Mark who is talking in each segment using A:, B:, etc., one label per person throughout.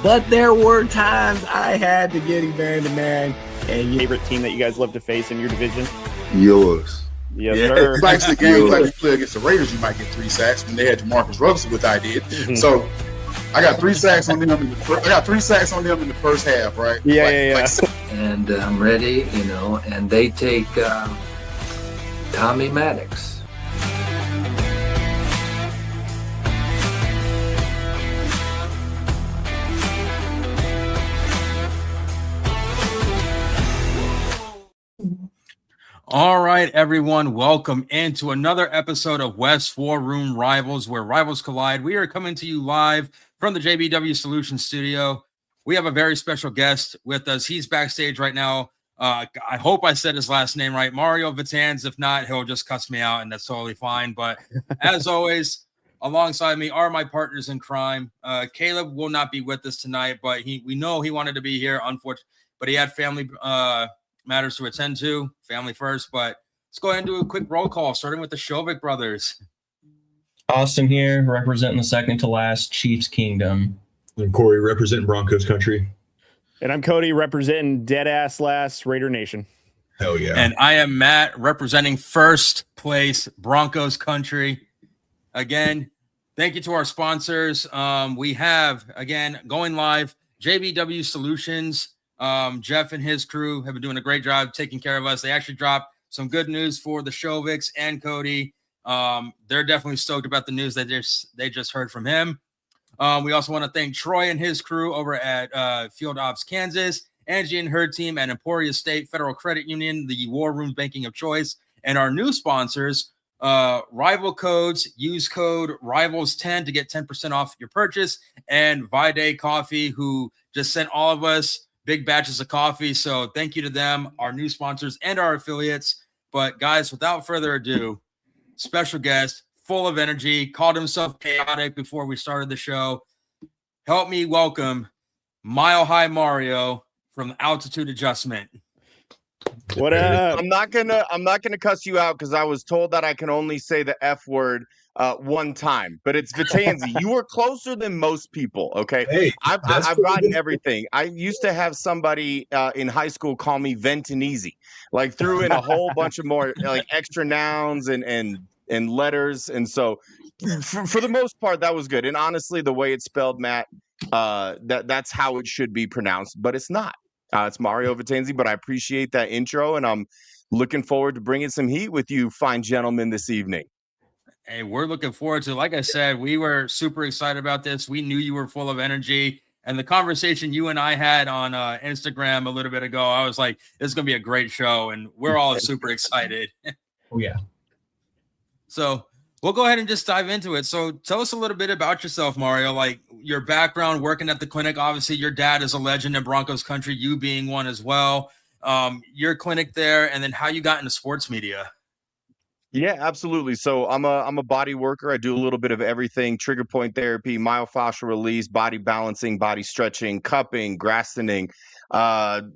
A: but there were times I had to get him man to man. And
B: favorite team that you guys love to face in your division?
C: Yours.
B: Yes, sir.
D: It's like the games like you play against the Raiders, you might get 3 sacks. When they had Jamarcus Russell, which I did. So I got 3 sacks on them in the first half, right?
B: Yeah.
E: And I'm ready, and they take Tommy Maddox.
F: All right, everyone, welcome into another episode of West War Room Rivals, where rivals collide. We are coming to you live from the JBW Solutions studio. We have a very special guest with us. He's backstage right now. I hope I said his last name right, Mario Vetanze. If not, he'll just cuss me out, and that's totally fine. But as always, alongside me are my partners in crime. Caleb will not be with us tonight, but we know he wanted to be here, unfortunately, but he had family matters to attend to, family first. But let's go ahead and do a quick roll call, starting with the Shovik brothers.
G: Austin here, representing the second to last Chiefs Kingdom.
C: And Corey, representing Broncos country.
B: And I'm Cody, representing dead-ass last Raider Nation.
C: Hell yeah.
F: And I am Matt, representing first place Broncos country. Again, thank you to our sponsors. We have, again, going live, JBW Solutions. Jeff and his crew have been doing a great job taking care of us. They actually dropped some good news for the Shoviks and Cody. They're definitely stoked about the news that they just heard from him. We also want to thank Troy and his crew over at Field Ops Kansas, Angie and her team at Emporia State Federal Credit Union, the War Room banking of choice, and our new sponsors, Rival Codes. Use code RIVALS10 to get 10% off your purchase, and Vide Coffee, who just sent all of us big batches of coffee. So thank you to them, our new sponsors, and our affiliates. But guys, without further ado, special guest, full of energy, called himself chaotic before we started the show. Help me welcome Mile High Mario from Altitude Adjustment.
B: What up?
H: I'm not gonna cuss you out because I was told that I can only say the F word one time, but it's Vetanze. You were closer than most people. Okay,
C: Hey,
H: I've gotten everything. I used to have somebody in high school call me Ventanese, like threw in a whole bunch of more like extra nouns and letters, and so for the most part that was good. And honestly, the way it's spelled, Matt, that's how it should be pronounced, but it's not. It's Mario Vetanze, but I appreciate that intro, and I'm looking forward to bringing some heat with you fine gentlemen this evening.
F: Hey, we're looking forward to, like I said, we were super excited about this. We knew you were full of energy, and the conversation you and I had on Instagram a little bit ago, I was like, this is going to be a great show, and we're all super excited.
G: Oh, yeah.
F: So we'll go ahead and just dive into it. So tell us a little bit about yourself, Mario, like your background working at the clinic. Obviously, your dad is a legend in Broncos country, you being one as well. Your clinic there, and then how you got into sports media.
H: Yeah, absolutely. So I'm a body worker. I do a little bit of everything: trigger point therapy, myofascial release, body balancing, body stretching, cupping, grassening.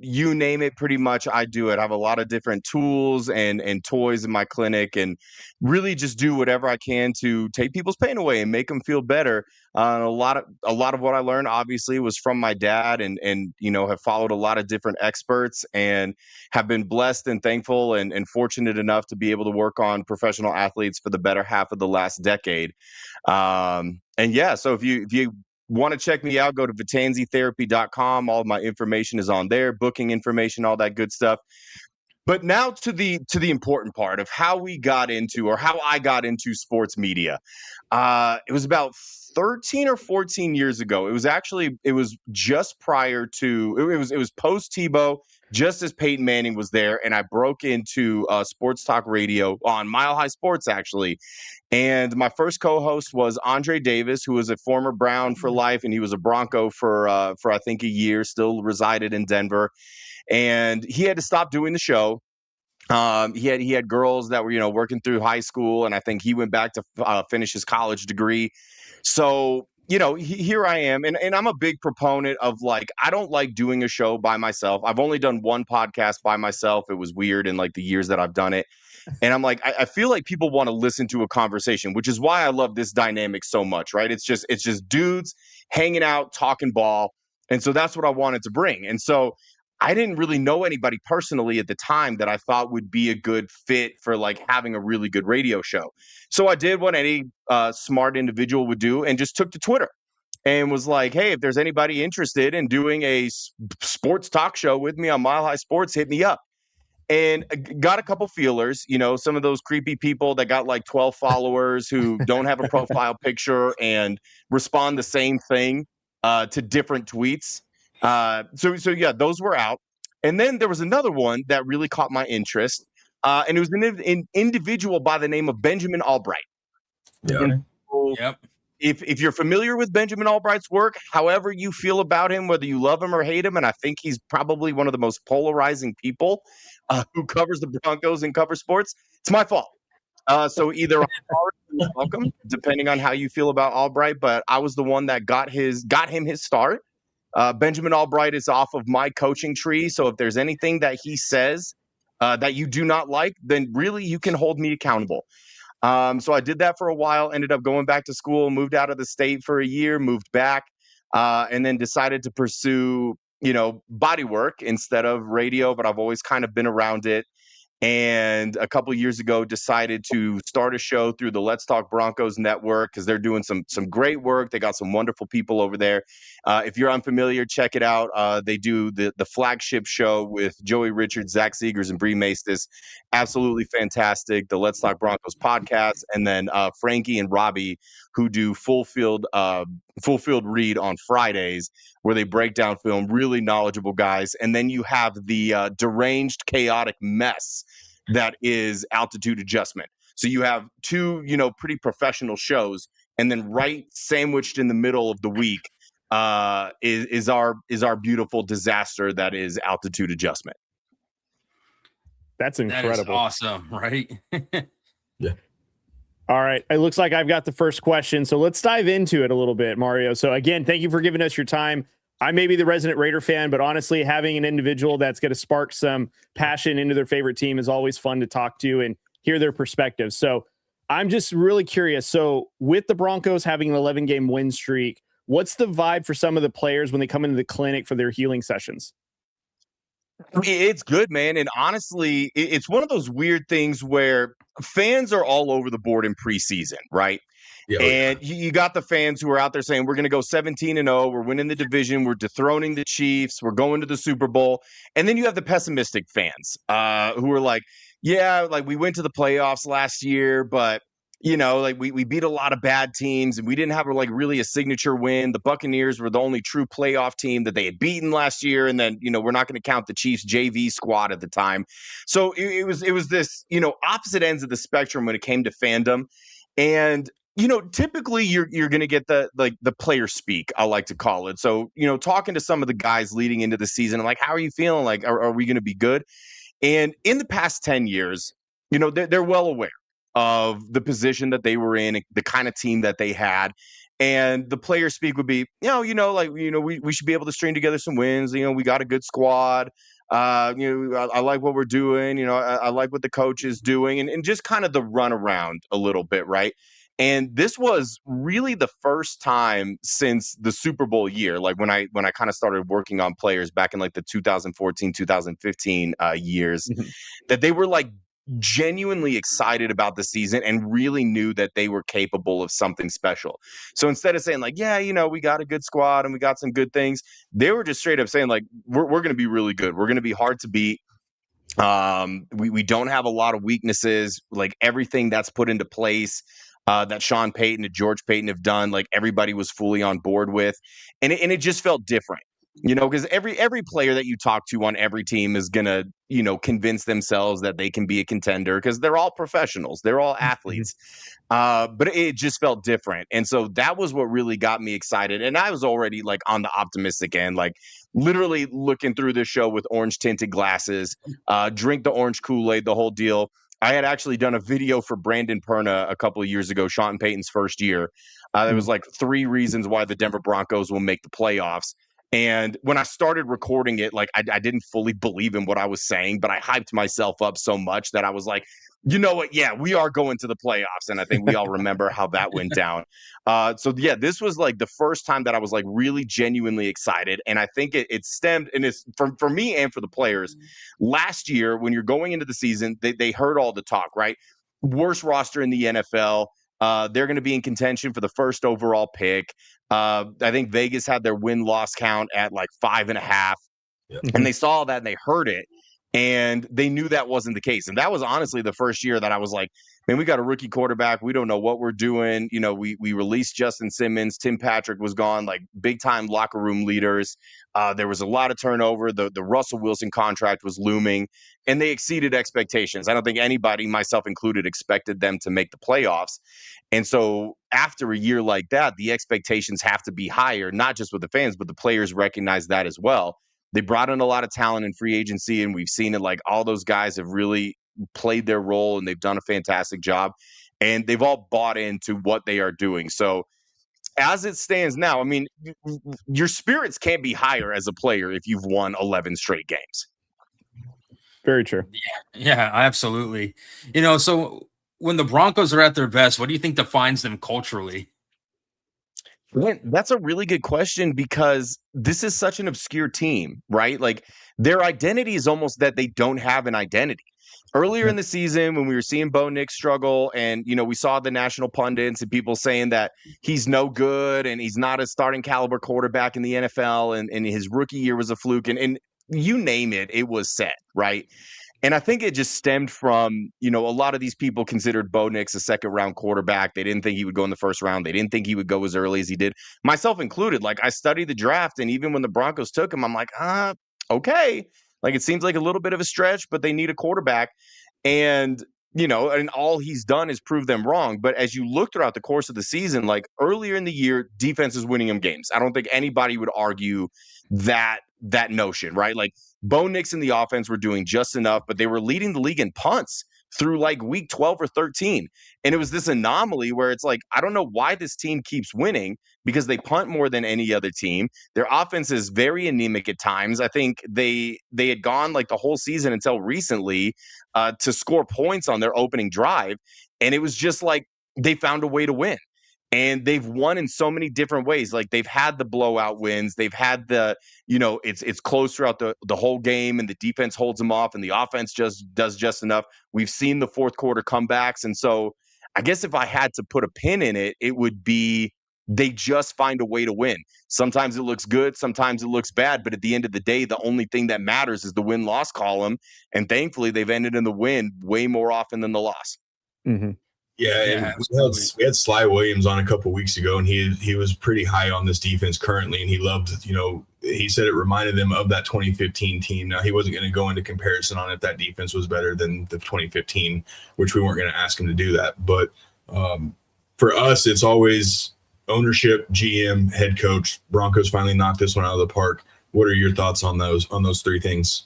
H: You name it, pretty much I do it. I have a lot of different tools and toys in my clinic, and really just do whatever I can to take people's pain away and make them feel better. A lot of what I learned obviously was from my dad, and have followed a lot of different experts, and have been blessed and thankful and fortunate enough to be able to work on professional athletes for the better half of the last decade. So if you want to check me out, go to VetanzeTherapy.com. All of my information is on there, booking information, all that good stuff. But now to the important part of how we got into, or how I got into sports media. It was about 13 or 14 years ago. It was just prior to, it was post Tebow, just as Peyton Manning was there, and I broke into sports talk radio on Mile High Sports, actually. And my first co-host was Andre Davis, who was a former Brown for life, and he was a Bronco for I think a year, still resided in Denver. And he had to stop doing the show. He had girls that were, working through high school, and I think he went back to finish his college degree. So, here I am, and I'm a big proponent of, like, I don't like doing a show by myself. I've only done one podcast by myself. It was weird in like the years that I've done it. And I'm like, I feel like people want to listen to a conversation, which is why I love this dynamic so much, right? It's just dudes hanging out, talking ball. And so that's what I wanted to bring. And so I didn't really know anybody personally at the time that I thought would be a good fit for like having a really good radio show. So I did what any smart individual would do and just took to Twitter and was like, hey, if there's anybody interested in doing a sports talk show with me on Mile High Sports, hit me up. And got a couple feelers, some of those creepy people that got like 12 followers who don't have a profile picture and respond the same thing to different tweets. So yeah, those were out. And then there was another one that really caught my interest. And it was an individual by the name of Benjamin Albright.
C: Yeah.
F: Yep.
H: If you're familiar with Benjamin Albright's work, however you feel about him, whether you love him or hate him, and I think he's probably one of the most polarizing people who covers the Broncos and covers sports, it's my fault. So either I'm welcome, depending on how you feel about Albright, but I was the one that got him his start. Benjamin Albright is off of my coaching tree, so if there's anything that he says that you do not like, then really you can hold me accountable. So I did that for a while, ended up going back to school, moved out of the state for a year, moved back, and then decided to pursue, body work instead of radio, but I've always kind of been around it. And a couple of years ago, decided to start a show through the Let's Talk Broncos network because they're doing some great work. They got some wonderful people over there. If you're unfamiliar, check it out. They do the flagship show with Joey Richards, Zach Seegers, and Bree Maestas. Absolutely fantastic. The Let's Talk Broncos podcast, and then Frankie and Robbie, who do full field read on Fridays, where they break down film. Really knowledgeable guys. And then you have the deranged, chaotic mess that is Altitude Adjustment. So you have two, pretty professional shows, and then right sandwiched in the middle of the week is our beautiful disaster that is Altitude Adjustment.
B: That's incredible.
F: That is awesome, right?
C: Yeah.
B: All right. It looks like I've got the first question. So let's dive into it a little bit, Mario. So again, thank you for giving us your time. I may be the resident Raider fan, but honestly, having an individual that's going to spark some passion into their favorite team is always fun to talk to and hear their perspectives. So I'm just really curious. So with the Broncos having an 11-game win streak, what's the vibe for some of the players when they come into the clinic for their healing sessions?
H: It's good, man. And honestly, it's one of those weird things where fans are all over the board in preseason, right?
C: Yeah,
H: and you got the fans who are out there saying, we're going to go 17-0. We're winning the division. We're dethroning the Chiefs. We're going to the Super Bowl. And then you have the pessimistic fans who are like, yeah, like we went to the playoffs last year, but like we beat a lot of bad teams and we didn't have like really a signature win. The Buccaneers were the only true playoff team that they had beaten last year. And then, we're not going to count the Chiefs JV squad at the time. So it was this, opposite ends of the spectrum when it came to fandom. And, typically you're going to get the player speak, I like to call it. So, talking to some of the guys leading into the season, I'm like, how are you feeling? Like, are we going to be good? And in the past 10 years, they're well aware of the position that they were in, the kind of team that they had. And the player speak would be, we should be able to string together some wins. We got a good squad. I like what we're doing. I like what the coach is doing, and just kind of the run around a little bit, right? And this was really the first time since the Super Bowl year, like when I kind of started working on players back in like the 2014, 2015 years, that they were like genuinely excited about the season and really knew that they were capable of something special. So instead of saying like, yeah, we got a good squad and we got some good things, they were just straight up saying like, we're going to be really good. We're going to be hard to beat. We don't have a lot of weaknesses. Like everything that's put into place that Sean Payton and George Payton have done, like everybody was fully on board with, and it just felt different. Because every player that you talk to on every team is gonna, convince themselves that they can be a contender because they're all professionals, they're all athletes. But it just felt different, and so that was what really got me excited. And I was already like on the optimistic end, like literally looking through this show with orange tinted glasses, drink the orange Kool-Aid, the whole deal. I had actually done a video for Brandon Perna a couple of years ago, Sean Payton's first year. There was like 3 reasons why the Denver Broncos will make the playoffs. And when I started recording it, like I didn't fully believe in what I was saying, but I hyped myself up so much that I was like, you know what? Yeah, we are going to the playoffs. And I think we all remember how that went down. So yeah, this was like the first time that I was like really genuinely excited. And I think it stemmed, and it's for me and for the players. Last year, when you're going into the season, they heard all the talk, right? Worst roster in the NFL. They're going to be in contention for the first overall pick. I think Vegas had their win-loss count at like 5.5.
C: Yep.
H: And they saw that and they heard it. And they knew that wasn't the case. And that was honestly the first year that I was like, man, we got a rookie quarterback. We don't know what we're doing. You know, we released Justin Simmons. Tim Patrick was gone, like big-time locker room leaders. There was a lot of turnover. The Russell Wilson contract was looming. And they exceeded expectations. I don't think anybody, myself included, expected them to make the playoffs. And so after a year like that, the expectations have to be higher, not just with the fans, but the players recognize that as well. They brought in a lot of talent in free agency, and we've seen it. Like all those guys have really played their role, and they've done a fantastic job. And they've all bought into what they are doing. So as it stands now, I mean, your spirits can't be higher as a player if you've won 11 straight games.
B: Very true.
F: Yeah, absolutely. You know, so when the Broncos are at their best, what do you think defines them culturally?
H: Man, that's a really good question because this is such an obscure team, right? Like their identity is almost that they don't have an identity. Earlier in the season, when we were seeing Bo Nix struggle, and you know, we saw the national pundits and people saying that he's no good and he's not a starting caliber quarterback in the NFL, and his rookie year was a fluke, and you name it, it was said, right? And I think it just stemmed from, you know, a lot of these people considered Bo Nix a second-round quarterback. They didn't think he would go in the first round. They didn't think he would go as early as he did, myself included. Like, I studied the draft, and even when the Broncos took him, I'm like, okay. Like, it seems like a little bit of a stretch, but they need a quarterback. And, you know, and all he's done is prove them wrong. But as you look throughout the course of the season, like earlier in the year, defense is winning him games. I don't think anybody would argue that notion, right? Like, Bo Nix and the offense were doing just enough, but they were leading the league in punts through like week 12 or 13. And it was this anomaly where it's like, I don't know why this team keeps winning because they punt more than any other team. Their offense is very anemic at times. I think they had gone like the whole season until recently to score points on their opening drive. And it was just like they found a way to win. And they've won in so many different ways. Like they've had the blowout wins. They've had the, you know, it's close throughout the whole game and the defense holds them off and the offense just does just enough. We've seen the fourth quarter comebacks. And so I guess if I had to put a pin in it, it would be they just find a way to win. Sometimes it looks good. Sometimes it looks bad. But at the end of the day, the only thing that matters is the win-loss column. And thankfully, they've ended in the win way more often than the loss.
B: Mm-hmm.
C: Yeah, and we had Sly Williams on a couple weeks ago, and he was pretty high on this defense currently, and he loved, you know, he said it reminded them of that 2015 team. Now, he wasn't going to go into comparison on if that defense was better than the 2015, which we weren't going to ask him to do that. But for us, it's always ownership, GM, head coach. Broncos finally knocked this one out of the park. What are your thoughts on those three things?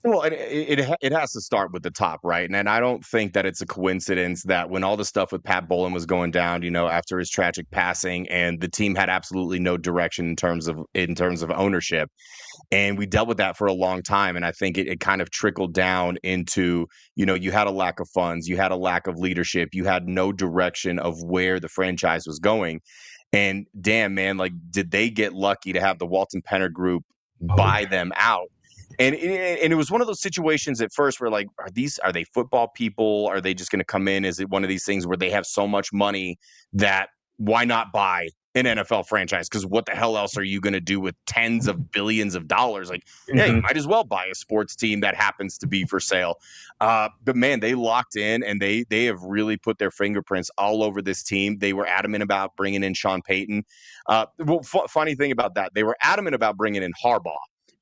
H: Well, it has to start with the top, right? And I don't think that it's a coincidence that when all the stuff with Pat Bowlen was going down, you know, after his tragic passing, and the team had absolutely no direction in terms of ownership, and we dealt with that for a long time. And I think it kind of trickled down into, you know, you had a lack of funds, you had a lack of leadership, you had no direction of where the franchise was going. And damn, man, like, did they get lucky to have the Walton Penner Group buy them out? And it was one of those situations at first where, like, are they football people? Are they just going to come in? Is it one of these things where they have so much money that why not buy an NFL franchise? Because what the hell else are you going to do with tens of billions of dollars? Like, yeah, you might as well buy a sports team that happens to be for sale. But man, they locked in, and they have really put their fingerprints all over this team. They were adamant about bringing in Sean Payton. Funny thing about that, they were adamant about bringing in Harbaugh.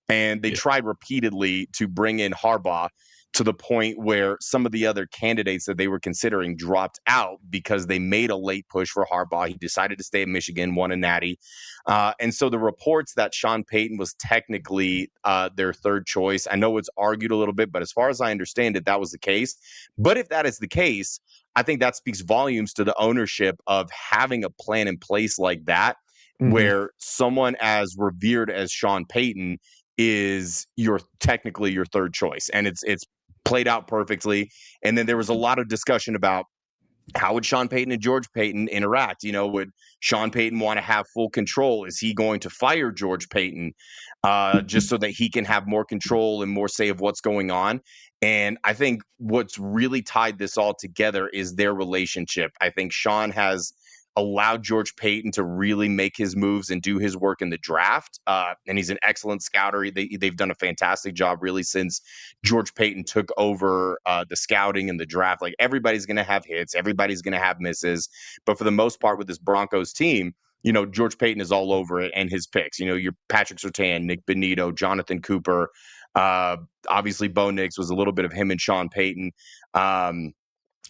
H: And they tried repeatedly to bring in Harbaugh to the point where some of the other candidates that they were considering dropped out because they made a late push for Harbaugh. He decided to stay at Michigan, won a natty. And so the reports that Sean Payton was technically their third choice, I know it's argued a little bit, but as far as I understand it, that was the case. But if that is the case, I think that speaks volumes to the ownership of having a plan in place like that where someone as revered as Sean Payton is technically your third choice, and it's played out perfectly. And then there was a lot of discussion about how would Sean Payton and George Payton interact? Would Sean Payton want to have full control? Is he going to fire George Payton just so that he can have more control and more say of what's going on? And I think what's really tied this all together is their relationship. I think Sean has allowed George Payton to really make his moves and do his work in the draft. And he's an excellent scouter. They've done a fantastic job really since George Payton took over the scouting and the draft. Like, everybody's going to have hits. Everybody's going to have misses. But for the most part with this Broncos team, George Payton is all over it, and his picks, your Patrick Surtain, Nick Bonito, Jonathan Cooper, obviously Bo Nix was a little bit of him and Sean Payton.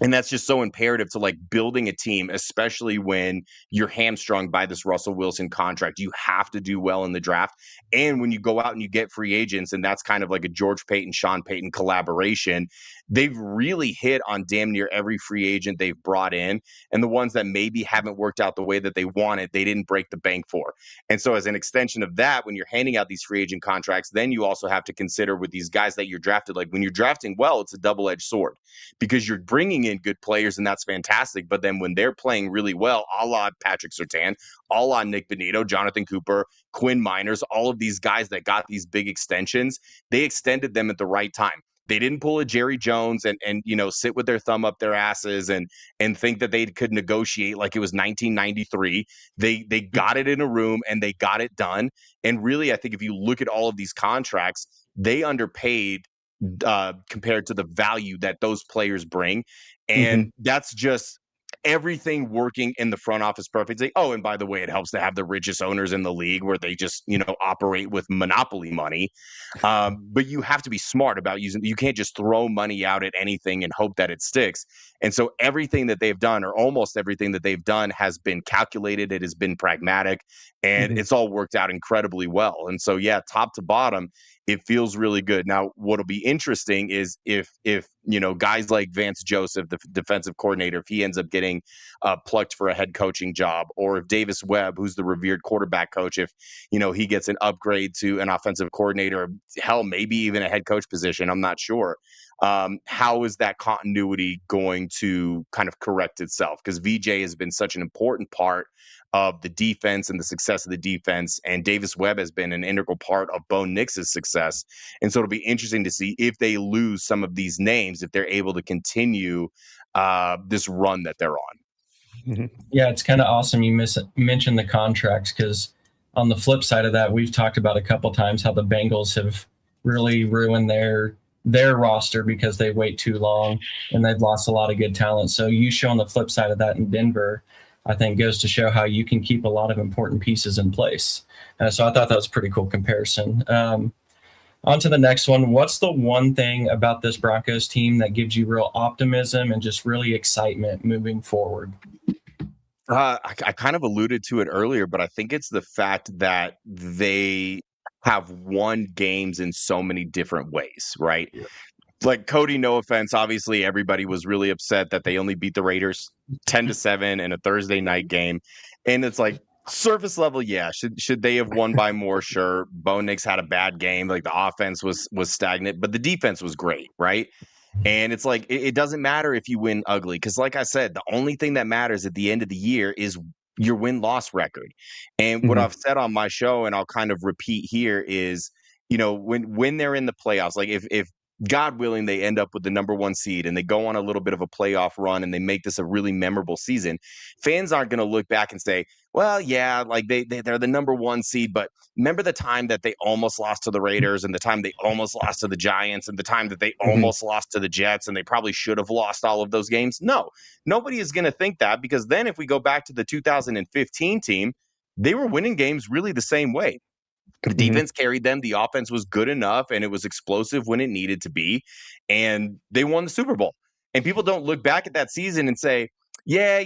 H: And that's just so imperative to like building a team, especially when you're hamstrung by this Russell Wilson contract. You have to do well in the draft. And when you go out and you get free agents, and that's kind of like a George Payton, Sean Payton collaboration, they've really hit on damn near every free agent they've brought in. And the ones that maybe haven't worked out the way that they wanted, they didn't break the bank for. And so as an extension of that, when you're handing out these free agent contracts, then you also have to consider with these guys that you're drafted, like when you're drafting well, it's a double-edged sword because you're bringing in good players, and that's fantastic. But then when they're playing really well, a la Patrick Surtain, a la Nick Bonito, Jonathan Cooper, Quinn Miners, all of these guys that got these big extensions, they extended them at the right time. They didn't pull a Jerry Jones and sit with their thumb up their asses and think that they could negotiate like it was 1993. They got it in a room and they got it done. And really, I think if you look at all of these contracts, they underpaid compared to the value that those players bring. And that's just everything working in the front office perfectly. Oh, and by the way, it helps to have the richest owners in the league where they just, operate with monopoly money. But you have to be smart about you can't just throw money out at anything and hope that it sticks. And so everything that they've done, or almost everything that they've done, has been calculated. It has been pragmatic, and it's all worked out incredibly well. And so, yeah, top to bottom, it feels really good. Now, what'll be interesting is if guys like Vance Joseph, the defensive coordinator, if he ends up getting plucked for a head coaching job, or if Davis Webb, who's the revered quarterback coach, if he gets an upgrade to an offensive coordinator, hell, maybe even a head coach position, I'm not sure. How is that continuity going to kind of correct itself? Because VJ has been such an important part of the defense and the success of the defense, and Davis Webb has been an integral part of Bo Nix's success. And so it'll be interesting to see if they lose some of these names, if they're able to continue this run that they're on.
G: Yeah, it's kind of awesome you mentioned the contracts, because on the flip side of that, we've talked about a couple times how the Bengals have really ruined their roster because they wait too long and they've lost a lot of good talent. So you show on the flip side of that in Denver, I think goes to show how you can keep a lot of important pieces in place. So I thought that was a pretty cool comparison. On to the next one. What's the one thing about this Broncos team that gives you real optimism and just really excitement moving forward?
H: I kind of alluded to it earlier, but I think it's the fact that they have won games in so many different ways, right? Yeah. Like Cody, no offense, obviously everybody was really upset that they only beat the Raiders 10-7 in a Thursday night game. And it's like, surface level, yeah. Should they have won by more? Sure. Bo Nix had a bad game. Like, the offense was stagnant, but the defense was great, right? And it's like, it doesn't matter if you win ugly, because like I said, the only thing that matters at the end of the year is your win-loss record. And what I've said on my show, and I'll kind of repeat here, is, when they're in the playoffs, like if God willing, they end up with the number 1 seed and they go on a little bit of a playoff run and they make this a really memorable season, fans aren't going to look back and say, well, yeah, like they're the number 1 seed, but remember the time that they almost lost to the Raiders, and the time they almost lost to the Giants, and the time that they almost lost to the Jets, and they probably should have lost all of those games? No, nobody is going to think that, because then if we go back to the 2015 team, they were winning games really the same way. The defense carried them. The offense was good enough, and it was explosive when it needed to be, and they won the Super Bowl. And people don't look back at that season and say, yeah,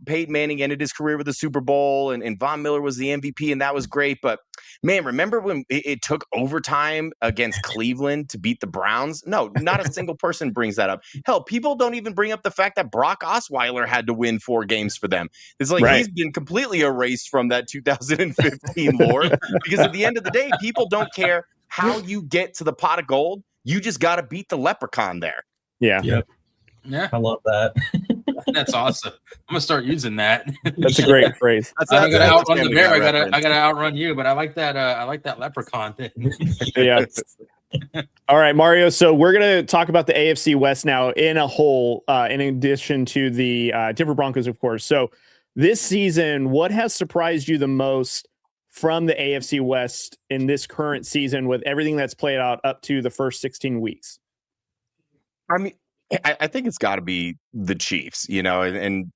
H: Peyton Manning ended his career with a Super Bowl and Von Miller was the MVP and that was great. But man, remember when it took overtime against Cleveland to beat the Browns? No, not a single person brings that up. Hell, people don't even bring up the fact that Brock Osweiler had to win 4 games for them. It's like he's been completely erased from that 2015 lore because at the end of the day, people don't care how you get to the pot of gold. You just got to beat the leprechaun there.
B: Yeah.
G: Yep.
F: Yeah.
G: I love that.
F: That's awesome. I'm gonna start using that.
B: That's a great phrase.
F: I gotta outrun the bear. I gotta outrun you, but I like that. I like that leprechaun thing.
B: Yeah. All right, Mario. So we're gonna talk about the AFC West now in a whole, in addition to the Denver Broncos, of course. So this season, what has surprised you the most from the AFC West in this current season with everything that's played out up to the first 16 weeks?
H: I mean, I think it's got to be the Chiefs, and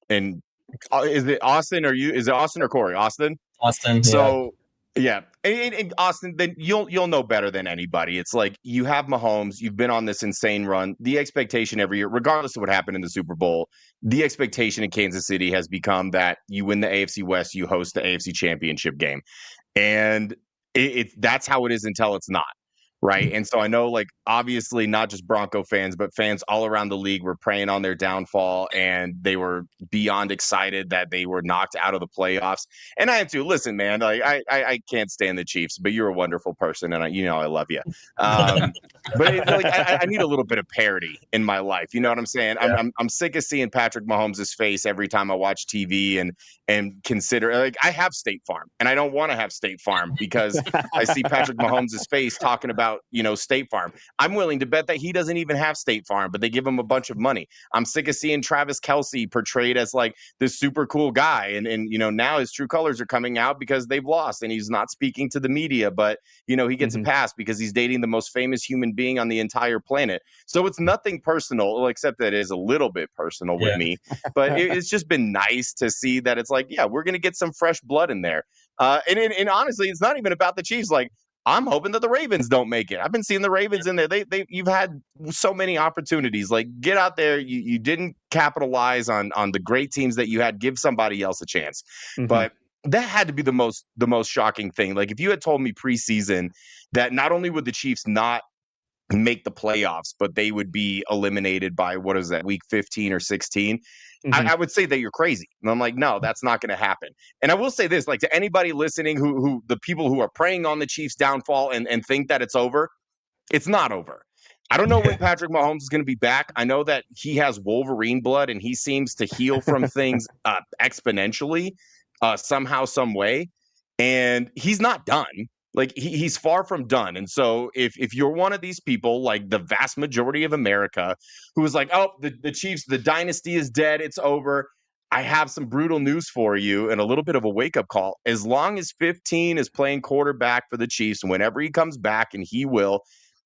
H: is it Austin or you? Is it Austin or Corey? Austin. So yeah, and Austin, then you'll know better than anybody. It's like you have Mahomes. You've been on this insane run. The expectation every year, regardless of what happened in the Super Bowl, the expectation in Kansas City has become that you win the AFC West, you host the AFC Championship game, and that's how it is until it's not. Right. And so I know, like, obviously not just Bronco fans, but fans all around the league were preying on their downfall, and they were beyond excited that they were knocked out of the playoffs. And I am too. Listen, man, like, I can't stand the Chiefs, but you're a wonderful person, and I love you. But I need a little bit of parity in my life. You know what I'm saying? I'm sick of seeing Patrick Mahomes' face every time I watch TV and consider, like, I have State Farm, and I don't want to have State Farm because I see Patrick Mahomes' face talking about, State Farm. I'm willing to bet that he doesn't even have State Farm, but they give him a bunch of money. I'm sick of seeing Travis Kelce portrayed as like this super cool guy. And now his true colors are coming out because they've lost and he's not speaking to the media, but he gets a pass because he's dating the most famous human being on the entire planet. So it's nothing personal, except that it is a little bit personal with me, but it's just been nice to see that it's like, yeah, we're going to get some fresh blood in there. And honestly, it's not even about the Chiefs. Like, I'm hoping that the Ravens don't make it. I've been seeing the Ravens in there. You've had so many opportunities. Like, get out there. You didn't capitalize on the great teams that you had. Give somebody else a chance. But that had to be the most shocking thing. Like, if you had told me preseason that not only would the Chiefs not make the playoffs, but they would be eliminated by, what is that, week 15 or 16, I would say that you're crazy. And I'm like, no, that's not going to happen. And I will say this, like, to anybody listening who the people who are preying on the Chiefs' downfall and think that it's over, it's not over. I don't know when Patrick Mahomes is going to be back. I know that he has Wolverine blood and he seems to heal from things exponentially somehow, some way. And he's not done. Like, he's far from done. And so if you're one of these people, like the vast majority of America, who is like, oh, the Chiefs, the dynasty is dead, it's over, I have some brutal news for you and a little bit of a wake-up call. As long as 15 is playing quarterback for the Chiefs, whenever he comes back, and he will,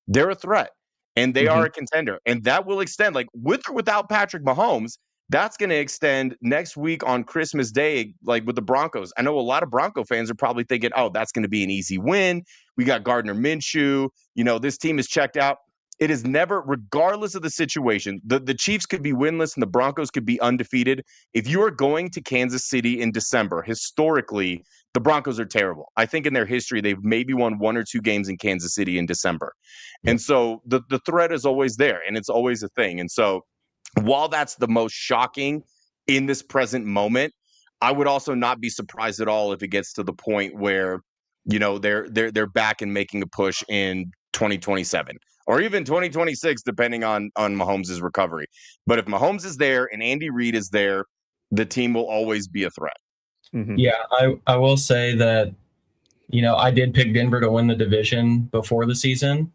H: they're a threat. And they are a contender. And that will extend, like, with or without Patrick Mahomes, that's going to extend next week on Christmas Day, like with the Broncos. I know a lot of Bronco fans are probably thinking, oh, that's going to be an easy win. We got Gardner Minshew. This team is checked out. It is never, regardless of the situation, the Chiefs could be winless and the Broncos could be undefeated. If you are going to Kansas City in December, historically, the Broncos are terrible. I think in their history, they've maybe won 1 or 2 games in Kansas City in December. And so the threat is always there, and it's always a thing. And so while that's the most shocking in this present moment, I would also not be surprised at all if it gets to the point where, they're back and making a push in 2027 or even 2026, depending on Mahomes' recovery. But if Mahomes is there and Andy Reid is there, the team will always be a threat.
G: Yeah, I will say that, I did pick Denver to win the division before the season.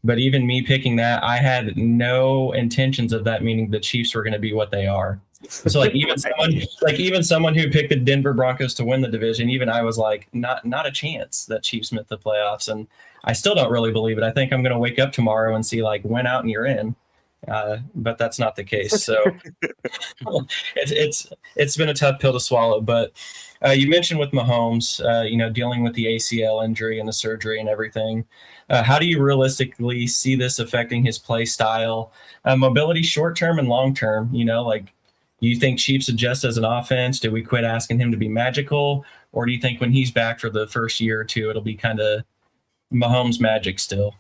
G: But even me picking that, I had no intentions of that meaning the Chiefs were going to be what they are. So even someone who picked the Denver Broncos to win the division, even I was like, not a chance that Chiefs missed the playoffs. And I still don't really believe it. I think I'm going to wake up tomorrow and see, like, win out and you're in. But that's not the case. So it's been a tough pill to swallow. But you mentioned with Mahomes, dealing with the ACL injury and the surgery and everything. How do you realistically see this affecting his play style, mobility, short term and long term? Do you think Chiefs adjust as an offense? Do we quit asking him to be magical? Or do you think when he's back for the first year or two, it'll be kind of Mahomes magic still?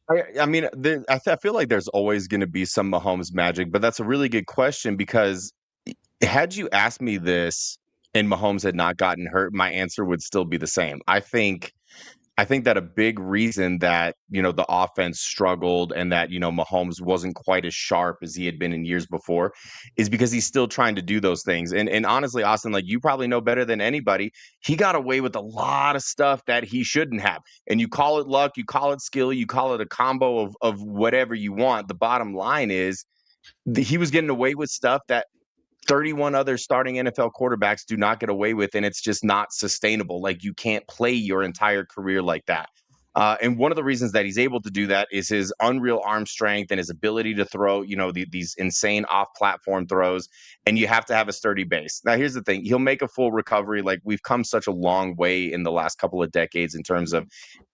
H: I mean, I feel like there's always going to be some Mahomes magic, but that's a really good question because had you asked me this and Mahomes had not gotten hurt, my answer would still be the same. I think that a big reason that, the offense struggled and that, Mahomes wasn't quite as sharp as he had been in years before is because he's still trying to do those things. And honestly, Austin, like you probably know better than anybody, he got away with a lot of stuff that he shouldn't have. And you call it luck, you call it skill, you call it a combo of whatever you want. The bottom line is he was getting away with stuff that 31 other starting NFL quarterbacks do not get away with, and it's just not sustainable. Like you can't play your entire career like that. And one of the reasons that he's able to do that is his unreal arm strength and his ability to throw, these insane off-platform throws. And you have to have a sturdy base. Now, here's the thing. He'll make a full recovery. Like we've come such a long way in the last couple of decades in terms of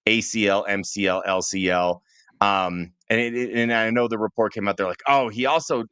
H: ACL, MCL, LCL. And I know the report came out there like, oh, he also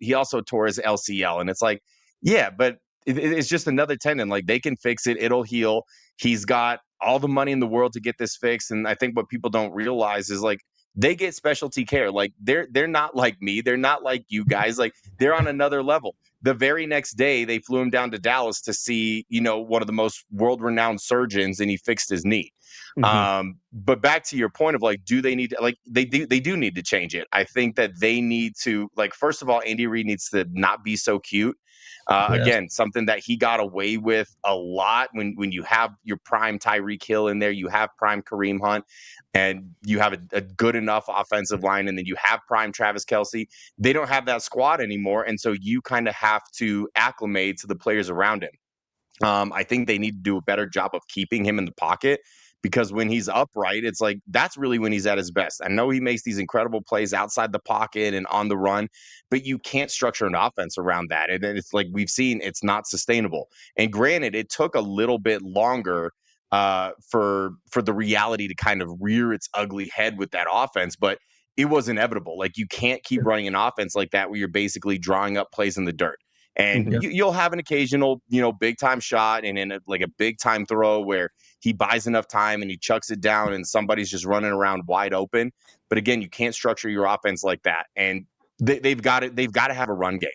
H: tore his LCL. And it's like, yeah, but it's just another tendon. Like they can fix it. It'll heal. He's got all the money in the world to get this fixed. And I think what people don't realize is like they get specialty care. Like they're not like me. They're not like you guys. Like they're on another level. The very next day, they flew him down to Dallas to see, one of the most world-renowned surgeons, and he fixed his knee. Mm-hmm. But back to your point of like, do they need to, like they do need to change it. I think that they need to, like, first of all, Andy Reid needs to not be so cute. Again, something that he got away with a lot when you have your prime Tyreek Hill in there, you have prime Kareem Hunt, and you have a good enough offensive line, and then you have prime Travis Kelce. They don't have that squad anymore, and so you kind of have to acclimate to the players around him. I think they need to do a better job of keeping him in the pocket. Because when he's upright, it's like that's really when he's at his best. I know he makes these incredible plays outside the pocket and on the run, but you can't structure an offense around that. And then it's like we've seen it's not sustainable. And granted, it took a little bit longer for the reality to kind of rear its ugly head with that offense, but it was inevitable. Like you can't keep running an offense like that where you're basically drawing up plays in the dirt. And you'll have an occasional, big time shot and in a big time throw where he buys enough time and he chucks it down and somebody's just running around wide open. But again, you can't structure your offense like that. And they've got to have a run game.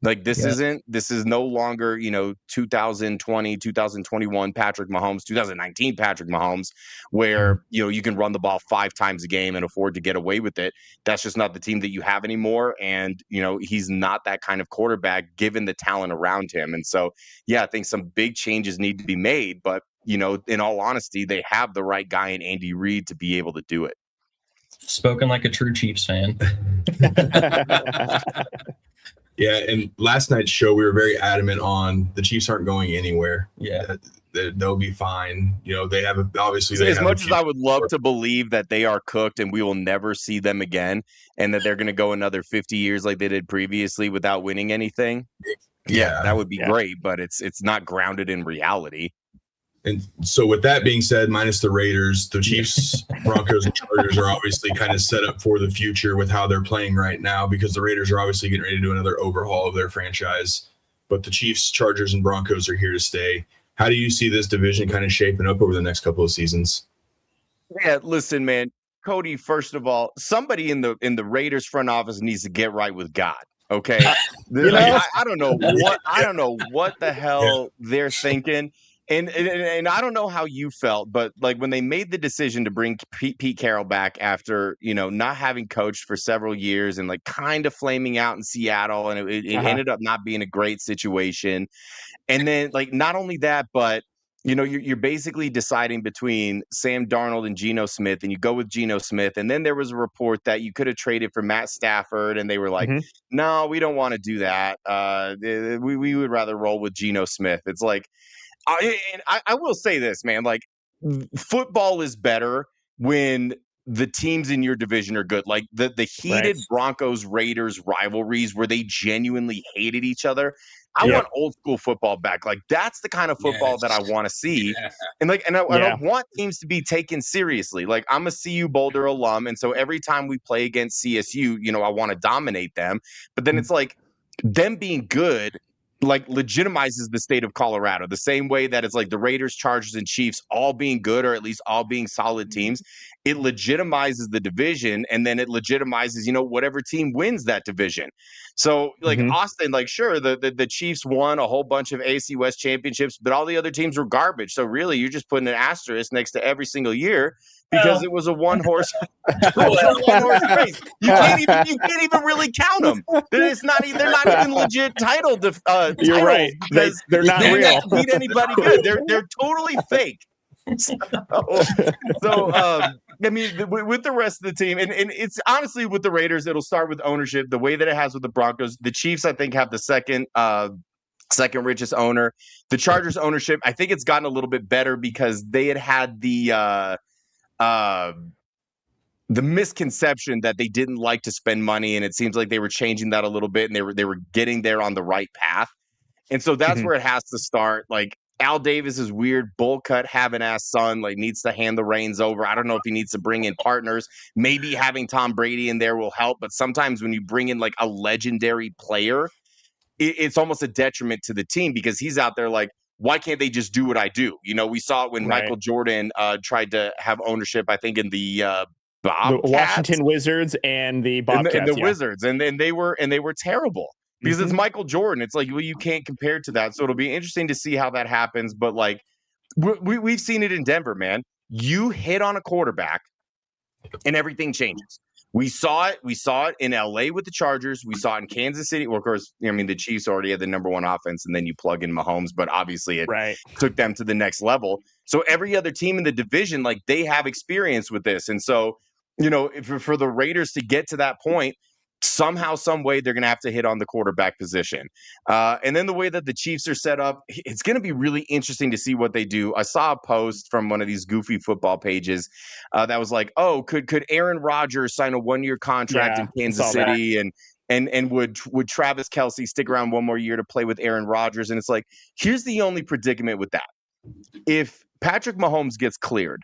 H: Like this is no longer, 2020, 2021 Patrick Mahomes, 2019 Patrick Mahomes, where, you can run the ball 5 times a game and afford to get away with it. That's just not the team that you have anymore. And, he's not that kind of quarterback given the talent around him. And so, I think some big changes need to be made. But, in all honesty, they have the right guy in Andy Reid to be able to do it.
G: Spoken like a true Chiefs fan.
C: Yeah, and last night's show, we were very adamant on the Chiefs aren't going anywhere.
G: Yeah.
C: They'll be fine. They have
H: as much as I would love to believe that they are cooked and we will never see them again and that they're going to go another 50 years like they did previously without winning anything. Yeah, that would be great, but it's not grounded in reality.
C: And so with that being said, minus the Raiders, the Chiefs, Broncos, and Chargers are obviously kind of set up for the future with how they're playing right now because the Raiders are obviously getting ready to do another overhaul of their franchise. But the Chiefs, Chargers, and Broncos are here to stay. How do you see this division kind of shaping up over the next couple of seasons?
H: Yeah, listen, man. Cody, first of all, somebody in the Raiders front office needs to get right with God. Okay. I don't know what the hell they're thinking. And I don't know how you felt, but like when they made the decision to bring Pete Carroll back after, not having coached for several years and like kind of flaming out in Seattle, and it ended up not being a great situation. And then like not only that, but you're basically deciding between Sam Darnold and Geno Smith, and you go with Geno Smith. And then there was a report that you could have traded for Matt Stafford, and they were like, no, we don't want to do that. We would rather roll with Geno Smith. It's like, I will say this, man, like football is better when the teams in your division are good. Like the heated Broncos Raiders rivalries where they genuinely hated each other. I want old school football back. Like that's the kind of football that I want to see. And I don't want teams to be taken seriously. Like I'm a CU Boulder alum. And so every time we play against CSU, I want to dominate them. But then it's like, them being good like legitimizes the state of Colorado the same way that it's like the Raiders, Chargers, and Chiefs all being good, or at least all being solid teams. It legitimizes the division, and then it legitimizes, whatever team wins that division. So like Austin, like sure, the Chiefs won a whole bunch of AFC West championships, but all the other teams were garbage. So really you're just putting an asterisk next to every single year because it was a one horse race. You can't even really count them. They're not even legit title.
B: You're right. They're not real.
H: Beat anybody good. They're totally fake. So I mean, with the rest of the team, and it's honestly with the Raiders, it'll start with ownership. The way that it has with the Broncos, the Chiefs, I think, have the second richest owner. The Chargers ownership, I think it's gotten a little bit better because they had the misconception that they didn't like to spend money, and it seems like they were changing that a little bit, and they were getting there on the right path. And so that's where it has to start. Like Al Davis's weird bowl cut having ass son like needs to hand the reins over. I don't know if he needs to bring in partners. Maybe having Tom Brady in there will help, but sometimes when you bring in like a legendary player, it's almost a detriment to the team because he's out there like, why can't they just do what I do? We saw it when Michael Jordan tried to have ownership, I think, in the
B: Washington Wizards and the Bobcats,
H: and the Wizards, and they were terrible because it's Michael Jordan. It's like, well, you can't compare to that. So it'll be interesting to see how that happens. But like we've seen it in Denver, man. You hit on a quarterback, and everything changes. We saw it in LA with the Chargers. We saw it in Kansas City. Well, of course, I mean, the Chiefs already had the number one offense, and then you plug in Mahomes, but obviously it took them to the next level. So every other team in the division, like they have experience with this. And so, for the Raiders to get to that point, somehow, some way, they're going to have to hit on the quarterback position. And then the way that the Chiefs are set up, it's going to be really interesting to see what they do. I saw a post from one of these goofy football pages that was like, oh, could Aaron Rodgers sign a 1-year contract in Kansas City? And would Travis Kelce stick around one more year to play with Aaron Rodgers? And it's like, here's the only predicament with that. If Patrick Mahomes gets cleared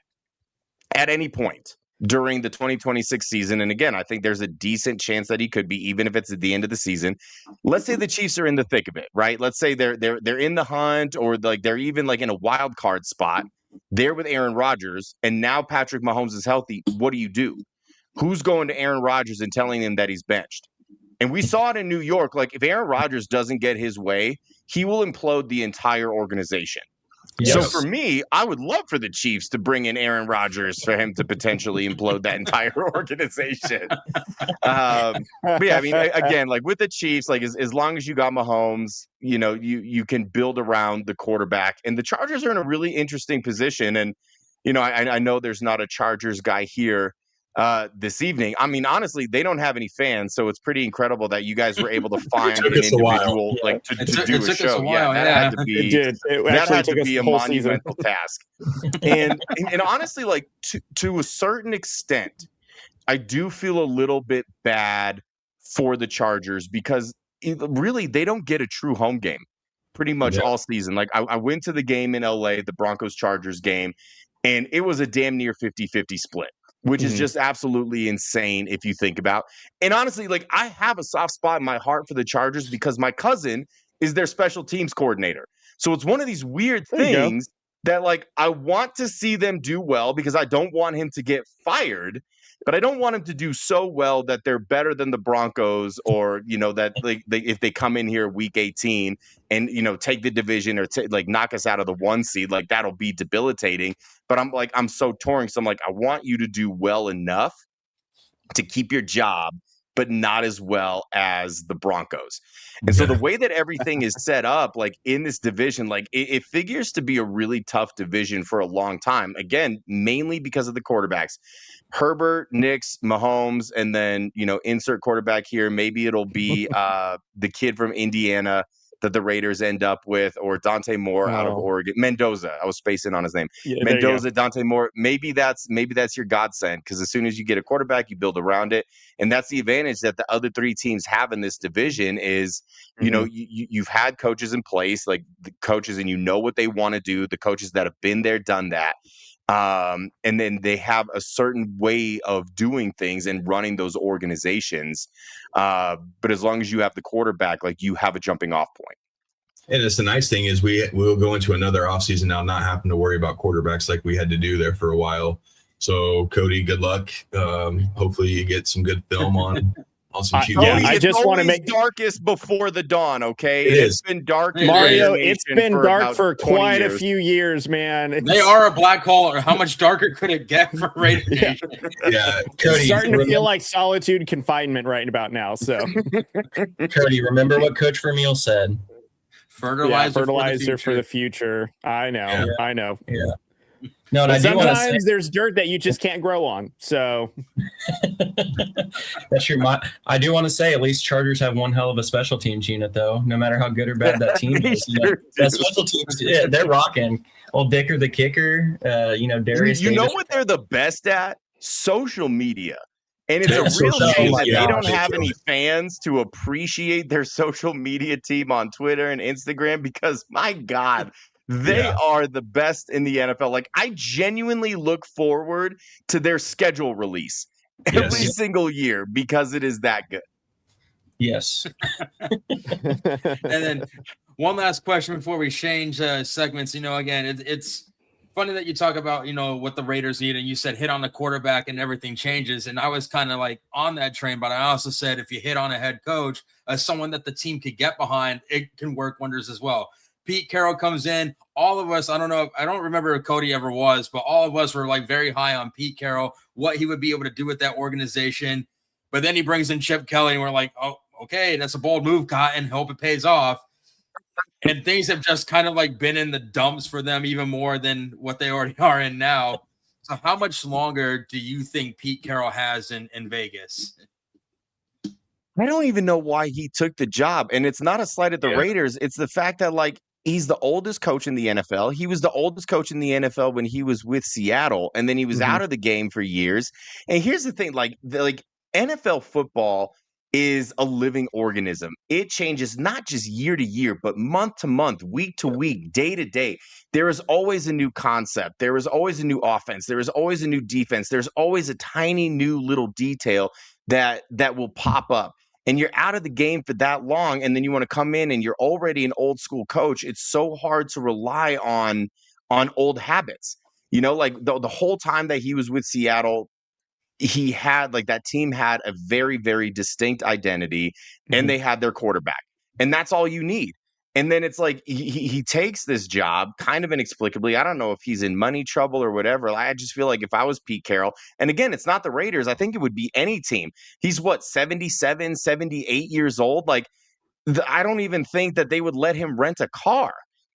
H: at any point during the 2026 season, and again, I think there's a decent chance that he could be, even if it's at the end of the season. Let's say the Chiefs are in the thick of it, right? Let's say they're in the hunt, or like they're even like in a wild card spot. They're with Aaron Rodgers, and now Patrick Mahomes is healthy. What do? Who's going to Aaron Rodgers and telling him that he's benched? And we saw it in New York. Like if Aaron Rodgers doesn't get his way, he will implode the entire organization. Yes. So for me, I would love for the Chiefs to bring in Aaron Rodgers for him to potentially implode that entire organization. But yeah, I mean, again, like with the Chiefs, like as long as you got Mahomes, you can build around the quarterback. And the Chargers are in a really interesting position. And, I know there's not a Chargers guy here this evening. I mean, honestly, they don't have any fans, so it's pretty incredible that you guys were able to find an individual like to do a show. That had to be a monumental task. And honestly, like to a certain extent, I do feel a little bit bad for the Chargers because really they don't get a true home game pretty much all season. Like I went to the game in LA, the Broncos-Chargers game, and it was a damn near 50-50 split, which is just absolutely insane if you think about. And honestly, like I have a soft spot in my heart for the Chargers because my cousin is their special teams coordinator. So it's one of these weird things that like I want to see them do well because I don't want him to get fired, but I don't want him to do so well that they're better than the Broncos, or that like if they come in here week 18 and take the division or like knock us out of the 1 seed, like that'll be debilitating. But I'm so torn. So I'm like, I want you to do well enough to keep your job, but not as well as the Broncos. And so the way that everything is set up, like in this division, like it figures to be a really tough division for a long time. Again, mainly because of the quarterbacks. Herbert, Nix, Mahomes, and then, insert quarterback here. Maybe it'll be the kid from Indiana that the Raiders end up with, or Dante Moore out of Oregon. Mendoza. I was spacing on his name. Yeah, Mendoza, Dante Moore. Maybe that's your godsend, because as soon as you get a quarterback, you build around it. And that's the advantage that the other three teams have in this division is, you've had coaches in place, like the coaches, and what they want to do, the coaches that have been there, done that. And then they have a certain way of doing things and running those organizations. But as long as you have the quarterback, like, you have a jumping off point.
C: And it's the nice thing is we'll go into another offseason now, not having to worry about quarterbacks like we had to do there for a while. So Cody, good luck. Hopefully you get some good film on some shooting.
B: I just want to make
H: darkest before the dawn. Okay,
C: it's
H: been dark,
B: Mario. It's been dark for quite
H: years.
B: A few years, man.
F: They are a black hole. How much darker could it get for Raider Nation?
C: Yeah,
B: It's starting to feel like solitude confinement right about now. So,
G: Cody, remember what Coach Vermeil said?
F: Fertilizer
B: for the future. I know.
G: Yeah. No, and
B: but
G: I do want to say,
B: sometimes there's dirt that you just can't grow on. So
G: that's true. I do want to say, at least Chargers have one hell of a special teams unit, though. No matter how good or bad that team is, that special teams, they're rocking. Old Dicker the kicker, Darius.
H: You know what they're the best at? Social media. And it's a real shame that they don't have any fans to appreciate their social media team on Twitter and Instagram, because, my God, they are the best in the NFL. Like, I genuinely look forward to their schedule release every single year because it is that good.
G: Yes.
F: And then one last question before we change segments. Again, it's funny that you talk about, what the Raiders need, and you said hit on the quarterback and everything changes. And I was kind of like on that train, but I also said if you hit on a head coach, as someone that the team could get behind, it can work wonders as well. Pete Carroll comes in. All of us, I don't remember if Cody ever was, but all of us were like very high on Pete Carroll, what he would be able to do with that organization. But then he brings in Chip Kelly, and we're like, oh, okay, that's a bold move, Cotton. Hope it pays off. And things have just kind of like been in the dumps for them even more than what they already are in now. So how much longer do you think Pete Carroll has in Vegas?
H: I don't even know why he took the job. And it's not a slight at the Raiders. It's the fact that, like, he's the oldest coach in the NFL. He was the oldest coach in the NFL when he was with Seattle, and then he was out of the game for years. And here's the thing, like NFL football is a living organism. It changes not just year to year, but month to month, week to week, day to day. There is always a new concept. There is always a new offense. There is always a new defense. There's always a tiny new little detail that will pop up. And you're out of the game for that long, and then you want to come in and you're already an old school coach. It's so hard to rely on old habits. Like the whole time that he was with Seattle, he had, like, that team had a very, very distinct identity, and they had their quarterback. And that's all you need. And then it's like he takes this job kind of inexplicably. I don't know if he's in money trouble or whatever. I just feel like if I was Pete Carroll, and again, it's not the Raiders, I think it would be any team. He's 77, 78 years old. Like, I don't even think that they would let him rent a car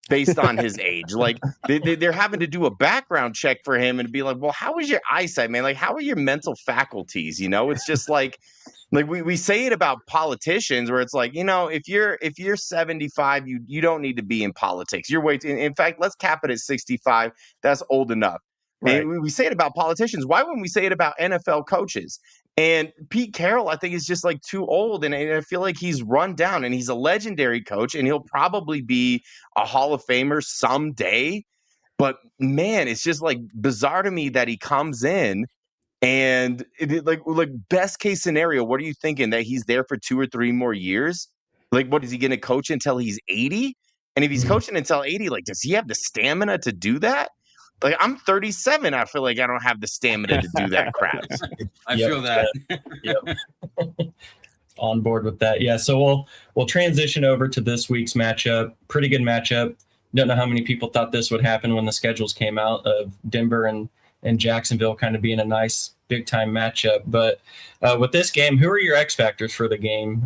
H: based on his age. Like, they're having to do a background check for him and be like, well, how is your eyesight, man? Like, how are your mental faculties? It's just like we say it about politicians, where it's like, if you're 75, you don't need to be in politics. You're way too, in fact, let's cap it at 65. That's old enough. Right. And we say it about politicians. Why wouldn't we say it about NFL coaches? And Pete Carroll, I think, is just like too old. And I feel like he's run down, and he's a legendary coach, and he'll probably be a Hall of Famer someday. But man, it's just like bizarre to me that he comes in and like best case scenario, what are you thinking, that he's there for 2 or 3 more years? Like, what is he going to coach until he's 80? And if he's coaching until 80, like, does he have the stamina to do that? Like, I'm 37. I feel like I don't have the stamina to do that crap.
F: I feel that.
G: On board with that. Yeah. So we'll transition over to this week's matchup. Pretty good matchup. Don't know how many people thought this would happen when the schedules came out of Denver and Jacksonville kind of being a nice big time matchup. But with this game, who are your X factors for the game?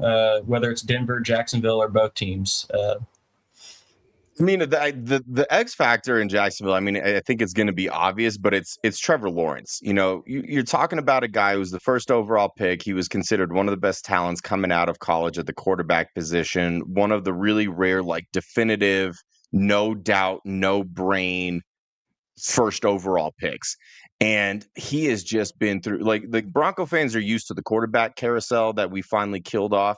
G: Whether it's Denver, Jacksonville, or both teams?
H: I mean, the X factor in Jacksonville, I mean, I think it's going to be obvious, but it's Trevor Lawrence. You're talking about a guy who's the first overall pick. He was considered one of the best talents coming out of college at the quarterback position. One of the really rare, like, definitive, no doubt, no brain first overall picks. And he has just been through, like, the Bronco fans are used to the quarterback carousel that we finally killed off.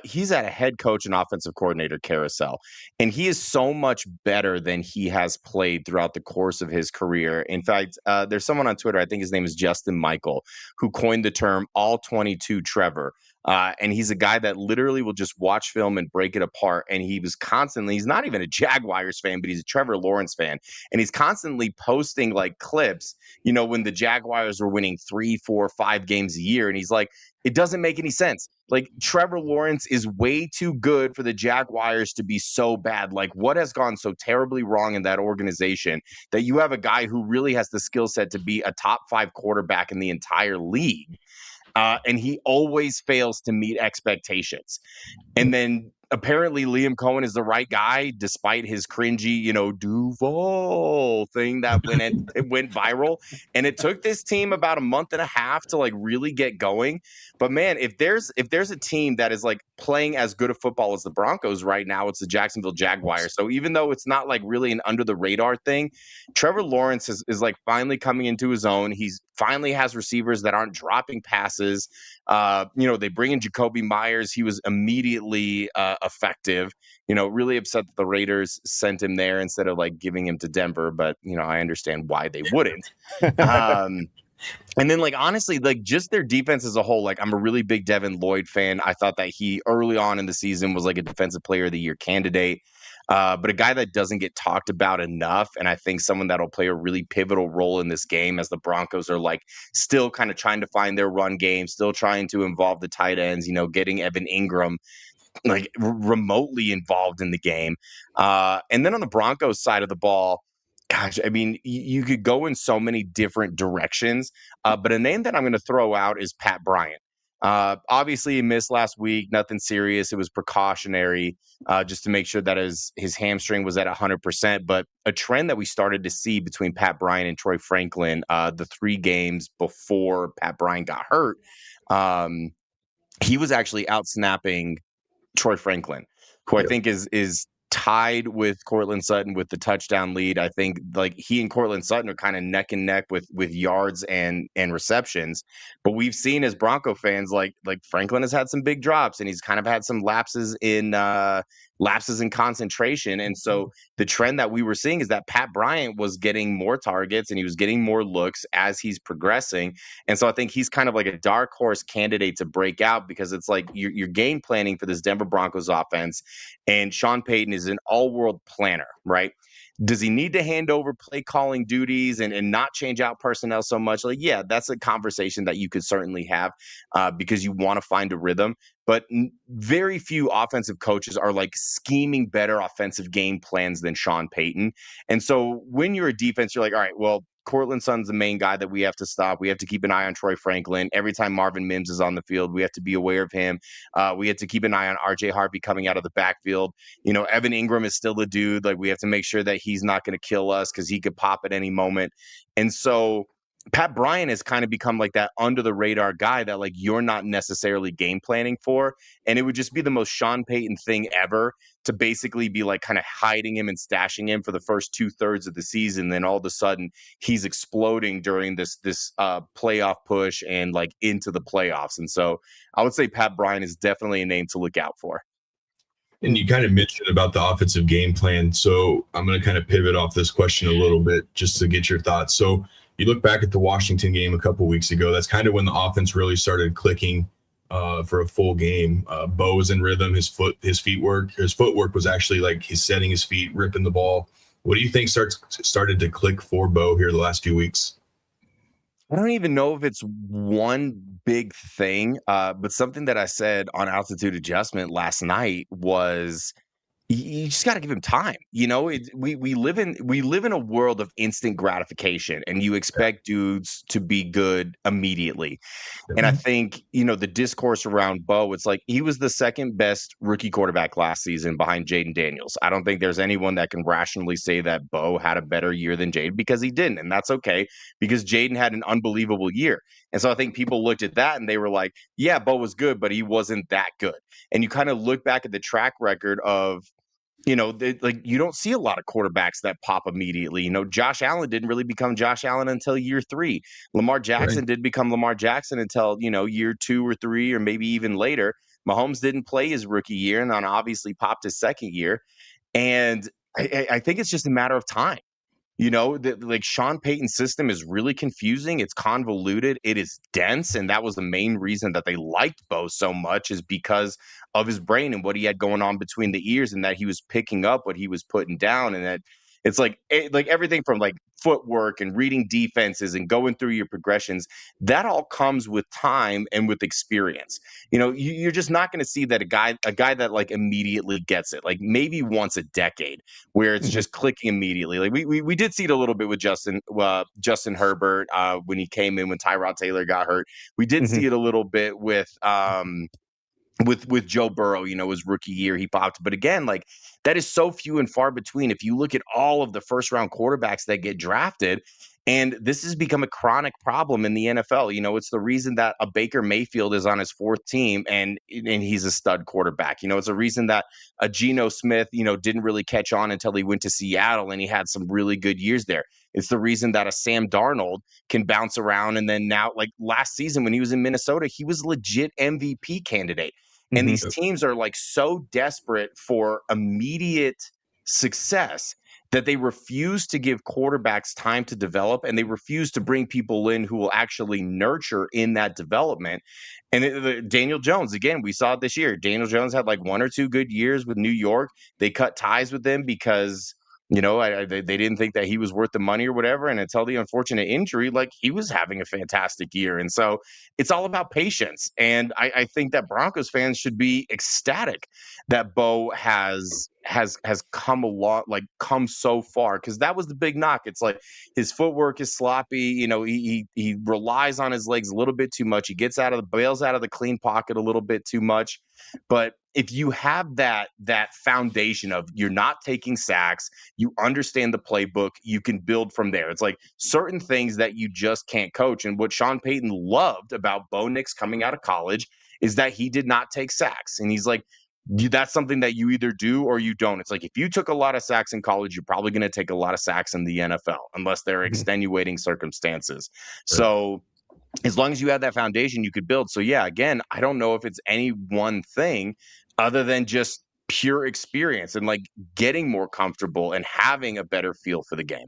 H: he's at a head coach and offensive coordinator carousel, and he is so much better than he has played throughout the course of his career. In fact, there's someone on Twitter, I think his name is Justin Michael, who coined the term all 22 Trevor. And he's a guy that literally will just watch film and break it apart. And he's not even a Jaguars fan, but he's a Trevor Lawrence fan. And he's constantly posting like clips, when the Jaguars were winning 3, 4, 5 games a year. And he's like, it doesn't make any sense. Like, Trevor Lawrence is way too good for the Jaguars to be so bad. Like, what has gone so terribly wrong in that organization that you have a guy who really has the skill set to be a top 5 quarterback in the entire league? And he always fails to meet expectations. And then apparently Liam Cohen is the right guy, despite his cringy, Duval thing that went viral. And it took this team about a month and a half to like really get going. But man, if there's a team that is like playing as good a football as the Broncos right now, it's the Jacksonville Jaguars. So even though it's not like really an under the radar thing, Trevor Lawrence is like finally coming into his own. He's finally has receivers that aren't dropping passes. They bring in Jacoby Myers. He was immediately effective. Really upset that the Raiders sent him there instead of like giving him to Denver. But I understand why they wouldn't. And then, like, honestly, like, just their defense as a whole, like, I'm a really big Devin Lloyd fan. I thought that he early on in the season was like a defensive player of the year candidate. But a guy that doesn't get talked about enough, and I think someone that'll play a really pivotal role in this game as the Broncos are like still kind of trying to find their run game, still trying to involve the tight ends, getting Evan Ingram like remotely involved in the game. And then on the Broncos side of the ball, gosh, I mean, you could go in so many different directions, but a name that I'm going to throw out is Pat Bryant. Obviously, he missed last week. Nothing serious. It was precautionary just to make sure that his hamstring was at 100%. But a trend that we started to see between Pat Bryant and Troy Franklin the 3 games before Pat Bryant got hurt, he was actually out-snapping Troy Franklin, who I think is tied with Courtland Sutton with the touchdown lead. I think like he and Courtland Sutton are kind of neck and neck with yards and receptions. But we've seen as Bronco fans, like Franklin has had some big drops and he's kind of had some lapses in concentration. And so the trend that we were seeing is that Pat Bryant was getting more targets and he was getting more looks as he's progressing. And so I think he's kind of like a dark horse candidate to break out because it's like you're game planning for this Denver Broncos offense. And Sean Payton is an all-world planner, right? Does he need to hand over play calling duties and not change out personnel so much? Like, yeah, that's a conversation that you could certainly have because you want to find a rhythm. But very few offensive coaches are like scheming better offensive game plans than Sean Payton. And so when you're a defense, you're like, all right, well, Courtland Sutton's the main guy that we have to stop. We have to keep an eye on Troy Franklin. Every time Marvin Mims is on the field, we have to be aware of him. We have to keep an eye on RJ Harvey coming out of the backfield. Evan Ingram is still a dude. Like, we have to make sure that he's not going to kill us because he could pop at any moment. And so Pat Bryant has kind of become like that under the radar guy that like you're not necessarily game planning for. And it would just be the most Sean Payton thing ever to basically be like kind of hiding him and stashing him for the first 2/3 of the season. Then all of a sudden he's exploding during this playoff push and like into the playoffs. And so I would say Pat Bryant is definitely a name to look out for.
C: And you kind of mentioned about the offensive game plan. So I'm going to kind of pivot off this question a little bit just to get your thoughts. So you look back at the Washington game a couple weeks ago, that's kind of when the offense really started clicking for a full game. Bo was in rhythm. His footwork was actually like he's setting his feet, ripping the ball. What do you think started to click for Bo here the last few weeks?
H: I don't even know if it's one big thing, but something that I said on Altitude Adjustment last night was you just got to give him time. We live in a world of instant gratification, and you expect dudes to be good immediately. And I think, the discourse around Bo, it's like he was the second best rookie quarterback last season behind Jaden Daniels. I don't think there's anyone that can rationally say that Bo had a better year than Jaden because he didn't. And that's okay because Jaden had an unbelievable year. And so I think people looked at that and they were like, yeah, Bo was good, but he wasn't that good. And you kind of look back at the track record of, you don't see a lot of quarterbacks that pop immediately. Josh Allen didn't really become Josh Allen until year 3. Lamar Jackson did become Lamar Jackson until, year 2 or 3, or maybe even later. Mahomes didn't play his rookie year and then obviously popped his second year. And I think it's just a matter of time. Like Sean Payton's system is really confusing. It's convoluted. It is dense. And that was the main reason that they liked Bo so much, is because of his brain and what he had going on between the ears, and that he was picking up what he was putting down. And that it's like everything from like footwork and reading defenses and going through your progressions, that all comes with time and with experience. You're just not going to see that a guy that like immediately gets it, like maybe once a decade, where it's just clicking immediately. Like we did see it a little bit with Justin Herbert when he came in, when Tyrod Taylor got hurt. We did see it a little bit with Joe Burrow, his rookie year, he popped. But again, like, that is so few and far between. If you look at all of the first round quarterbacks that get drafted, and this has become a chronic problem in the NFL. It's the reason that a Baker Mayfield is on his fourth team and he's a stud quarterback. It's a reason that a Geno Smith, didn't really catch on until he went to Seattle and he had some really good years there. It's the reason that a Sam Darnold can bounce around. And then now, like last season when he was in Minnesota, he was legit MVP candidate. And these teams are like so desperate for immediate success that they refuse to give quarterbacks time to develop, and they refuse to bring people in who will actually nurture in that development. And Daniel Jones, again, we saw it this year. Daniel Jones had like 1 or 2 good years with New York. They cut ties with him because they didn't think that he was worth the money or whatever. And until the unfortunate injury, like, he was having a fantastic year. And so it's all about patience. And I think that Broncos fans should be ecstatic that Bo has come come so far, because that was the big knock. It's like his footwork is sloppy. He relies on his legs a little bit too much. He bails out of the clean pocket a little bit too much. But if you have that foundation of you're not taking sacks, you understand the playbook, you can build from there. It's like certain things that you just can't coach. And what Sean Payton loved about Bo Nix coming out of college is that he did not take sacks. And he's like, that's something that you either do or you don't. It's like, if you took a lot of sacks in college, you're probably going to take a lot of sacks in the NFL, unless they're extenuating circumstances. Right. So as long as you have that foundation, you could build. So yeah, again, I don't know if it's any one thing other than just pure experience and like getting more comfortable and having a better feel for the game.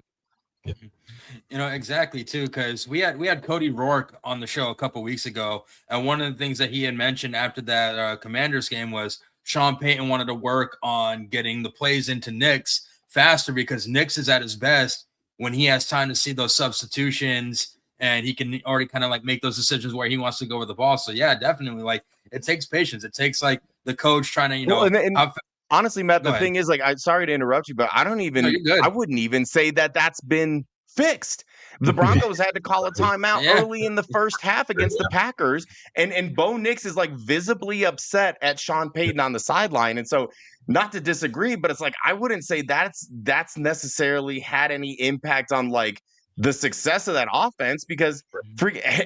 F: Exactly too, because we had Cody Rourke on the show a couple weeks ago, and one of the things that he had mentioned after that Commanders game was Sean Payton wanted to work on getting the plays into Nix faster, because Nix is at his best when he has time to see those substitutions and he can already kind of like make those decisions where he wants to go with the ball. So yeah, definitely, like, it takes patience. It takes like the coach trying to,
H: honestly, Matt, the thing is, like, I'm sorry to interrupt you, but I wouldn't even say that that's been fixed. The Broncos had to call a timeout early in the first half against the Packers, and Bo Nix is like visibly upset at Sean Payton on the sideline. And so, not to disagree, but it's like, I wouldn't say that's necessarily had any impact on like the success of that offense, because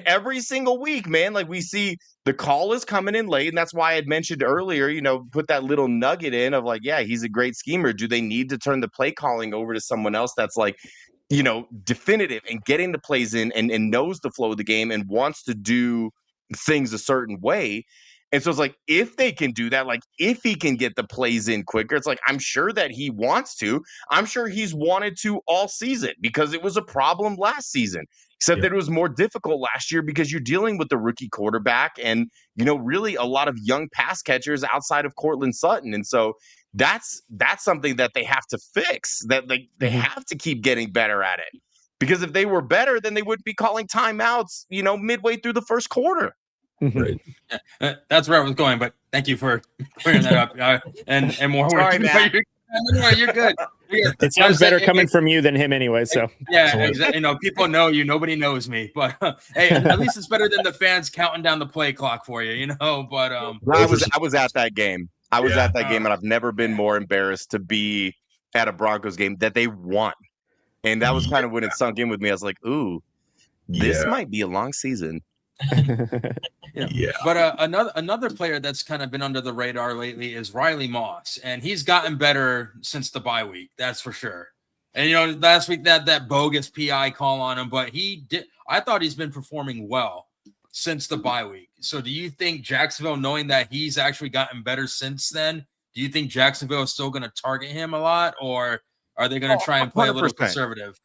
H: every single week, man, like, we see the call is coming in late. And that's why I had mentioned earlier, put that little nugget in of like, yeah, he's a great schemer. Do they need to turn the play calling over to someone else that's like, definitive and getting the plays in and knows the flow of the game and wants to do things a certain way? And so it's like, if they can do that, like if he can get the plays in quicker, it's like, I'm sure that he wants to. I'm sure he's wanted to all season, because it was a problem last season, except that it was more difficult last year because you're dealing with the rookie quarterback and, really a lot of young pass catchers outside of Cortland Sutton. And so that's something that they have to fix, that they have to keep getting better at it, because if they were better, then they wouldn't be calling timeouts, midway through the first quarter.
A: Right.
F: Yeah, that's where I was going, but thank you for clearing that up. And more.
H: Sorry, man.
F: You're good.
B: It sounds better coming from you than him anyway. So
F: yeah, exactly. People know you. Nobody knows me, but hey, at least it's better than the fans counting down the play clock for you. But
H: I was at that game. I was at that game, and I've never been more embarrassed to be at a Broncos game that they won. And that was kind of when it sunk in with me. I was like, ooh, this might be a long season.
F: But another player that's kind of been under the radar lately is Riley Moss, and he's gotten better since the bye week, that's for sure. And last week that bogus PI call on him, but I thought he's been performing well since the bye week. So do you think Jacksonville, knowing that he's actually gotten better since then, do you think Jacksonville is still going to target him a lot, or are they going to try and play a little
H: 100%.
F: conservative?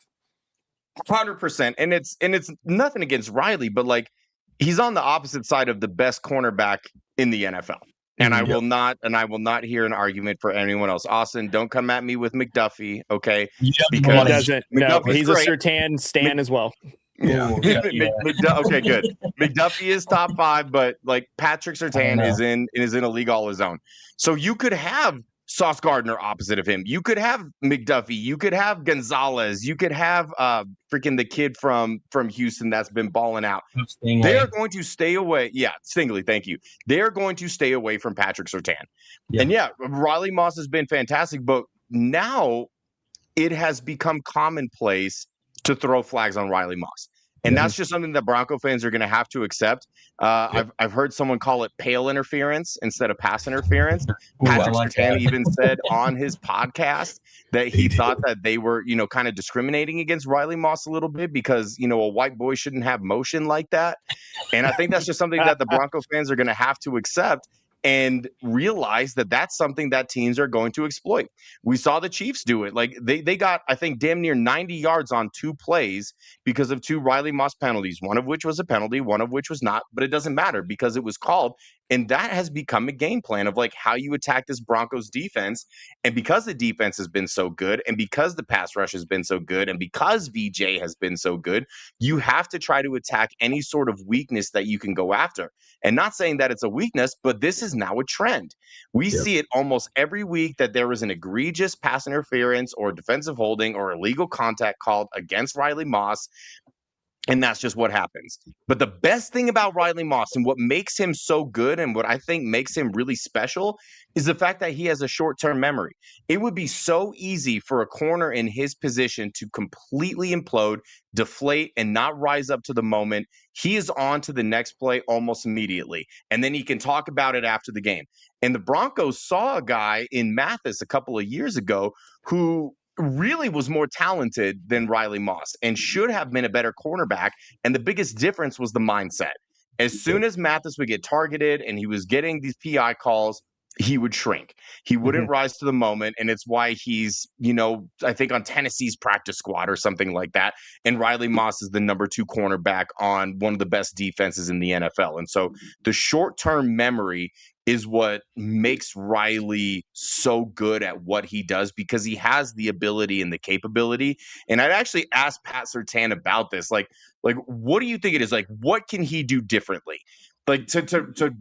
H: 100%. And it's nothing against Riley, but like he's on the opposite side of the best cornerback in the NFL. And I will not hear an argument for anyone else. Austin, don't come at me with McDuffie, okay?
B: Because doesn't. No,
H: McDuffie's
B: he's
H: great.
B: a Surtain stan as well.
H: Yeah. Okay, good. McDuffie is top 5, but like Patrick Surtain is in a league all his own. So you could have Sauce Gardner opposite of him. You could have McDuffie. You could have Gonzalez. You could have freaking the kid from Houston that's been balling out.
G: Stingley.
H: They are going to stay away. Yeah, Stingley, thank you. They are going to stay away from Patrick Surtain.
G: Yeah.
H: And yeah, Riley Moss has been fantastic, but now it has become commonplace to throw flags on Riley Moss. And that's just something that Bronco fans are going to have to accept. I've heard someone call it pale interference instead of pass interference. Patrick Surtain even said on his podcast that he thought that they were, kind of discriminating against Riley Moss a little bit because, a white boy shouldn't have motion like that. And I think that's just something that the Bronco fans are going to have to accept and realize that that's something that teams are going to exploit. We saw the Chiefs do it. Like they got, I think, damn near 90 yards on 2 plays because of 2 Riley Moss penalties, one of which was a penalty, one of which was not, but it doesn't matter because it was called. And that has become a game plan of like how you attack this Broncos defense. And because the defense has been so good, and because the pass rush has been so good, and because VJ has been so good, you have to try to attack any sort of weakness that you can go after. And not saying that it's a weakness, but this is now a trend. We see it almost every week that there is an egregious pass interference or defensive holding or illegal contact called against Riley Moss. And that's just what happens. But the best thing about Riley Moss and what makes him so good and what I think makes him really special is the fact that he has a short-term memory. It would be so easy for a corner in his position to completely implode, deflate, and not rise up to the moment. He is on to the next play almost immediately. And then he can talk about it after the game. And the Broncos saw a guy in Mathis a couple of years ago who really was more talented than Riley Moss and should have been a better cornerback. And the biggest difference was the mindset. As soon as Mathis would get targeted and he was getting these PI calls, he would shrink. He wouldn't rise to the moment. And it's why he's, I think on Tennessee's practice squad or something like that. And Riley Moss is the number 2 cornerback on one of the best defenses in the NFL. And so the short-term memory is what makes Riley so good at what he does because he has the ability and the capability. And I'd actually asked Pat Surtain about this. Like, what do you think it is? Like, what can he do differently? Like to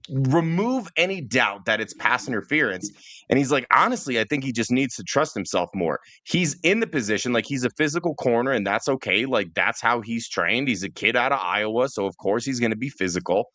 H: remove any doubt that it's pass interference. And he's like, honestly, I think he just needs to trust himself more. He's in the position, like he's a physical corner, and that's okay. Like that's how he's trained. He's a kid out of Iowa, so of course he's going to be physical.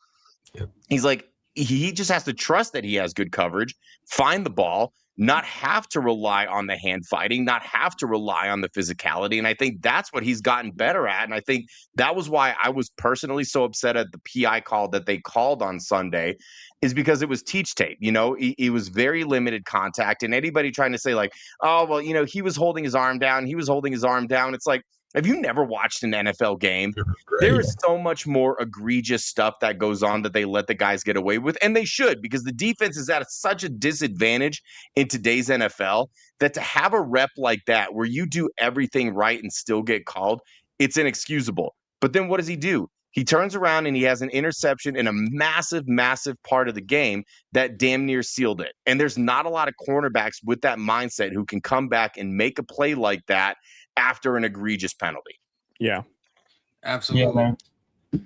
H: Yep. He's like, he just has to trust that he has good coverage, find the ball, not have to rely on the hand fighting, not have to rely on the physicality. And I think that's what he's gotten better at. And I think that was why I was personally so upset at the PI call that they called on Sunday, is because it was teach tape. It was very limited contact. And anybody trying to say like, oh, well, he was holding his arm down. It's like, have you never watched an NFL game? There is so much more egregious stuff that goes on that they let the guys get away with. And they should, because the defense is at such a disadvantage in today's NFL that to have a rep like that where you do everything right and still get called, it's inexcusable. But then what does he do? He turns around and he has an interception in a massive, massive part of the game that damn near sealed it. And there's not a lot of cornerbacks with that mindset who can come back and make a play like that after an egregious penalty.
B: Yeah,
F: absolutely.
G: Yeah,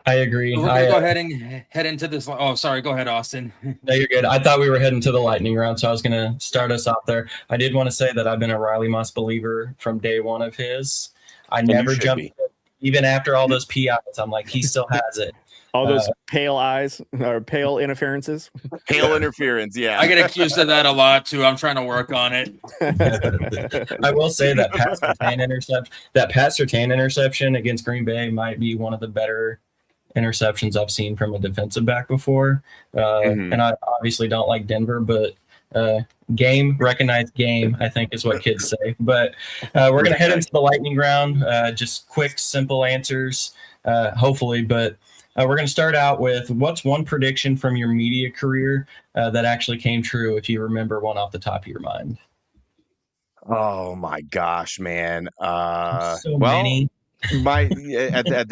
G: I agree.
F: So we're going to go ahead and head into this. Oh, sorry. Go ahead, Austin.
G: No, you're good. I thought we were heading to the lightning round, so I was going to start us off there. I did want to say that I've been a Riley Moss believer from day one of his. I never jumped, even after all those PIs. I'm like, he still has it.
B: All those pale eyes or pale interferences.
H: Pale interference, yeah.
F: I get accused of that a lot too. I'm trying to work on it.
G: I will say that Pat Surtain interception against Green Bay might be one of the better interceptions I've seen from a defensive back before. And I obviously don't like Denver, but recognized game, I think is what kids say. But we're going to head into the lightning round. Just quick, simple answers, hopefully. But We're going to start out with what's one prediction from your media career that actually came true, if you remember one off the top of your mind.
H: Oh my gosh, man.
G: Many.
H: The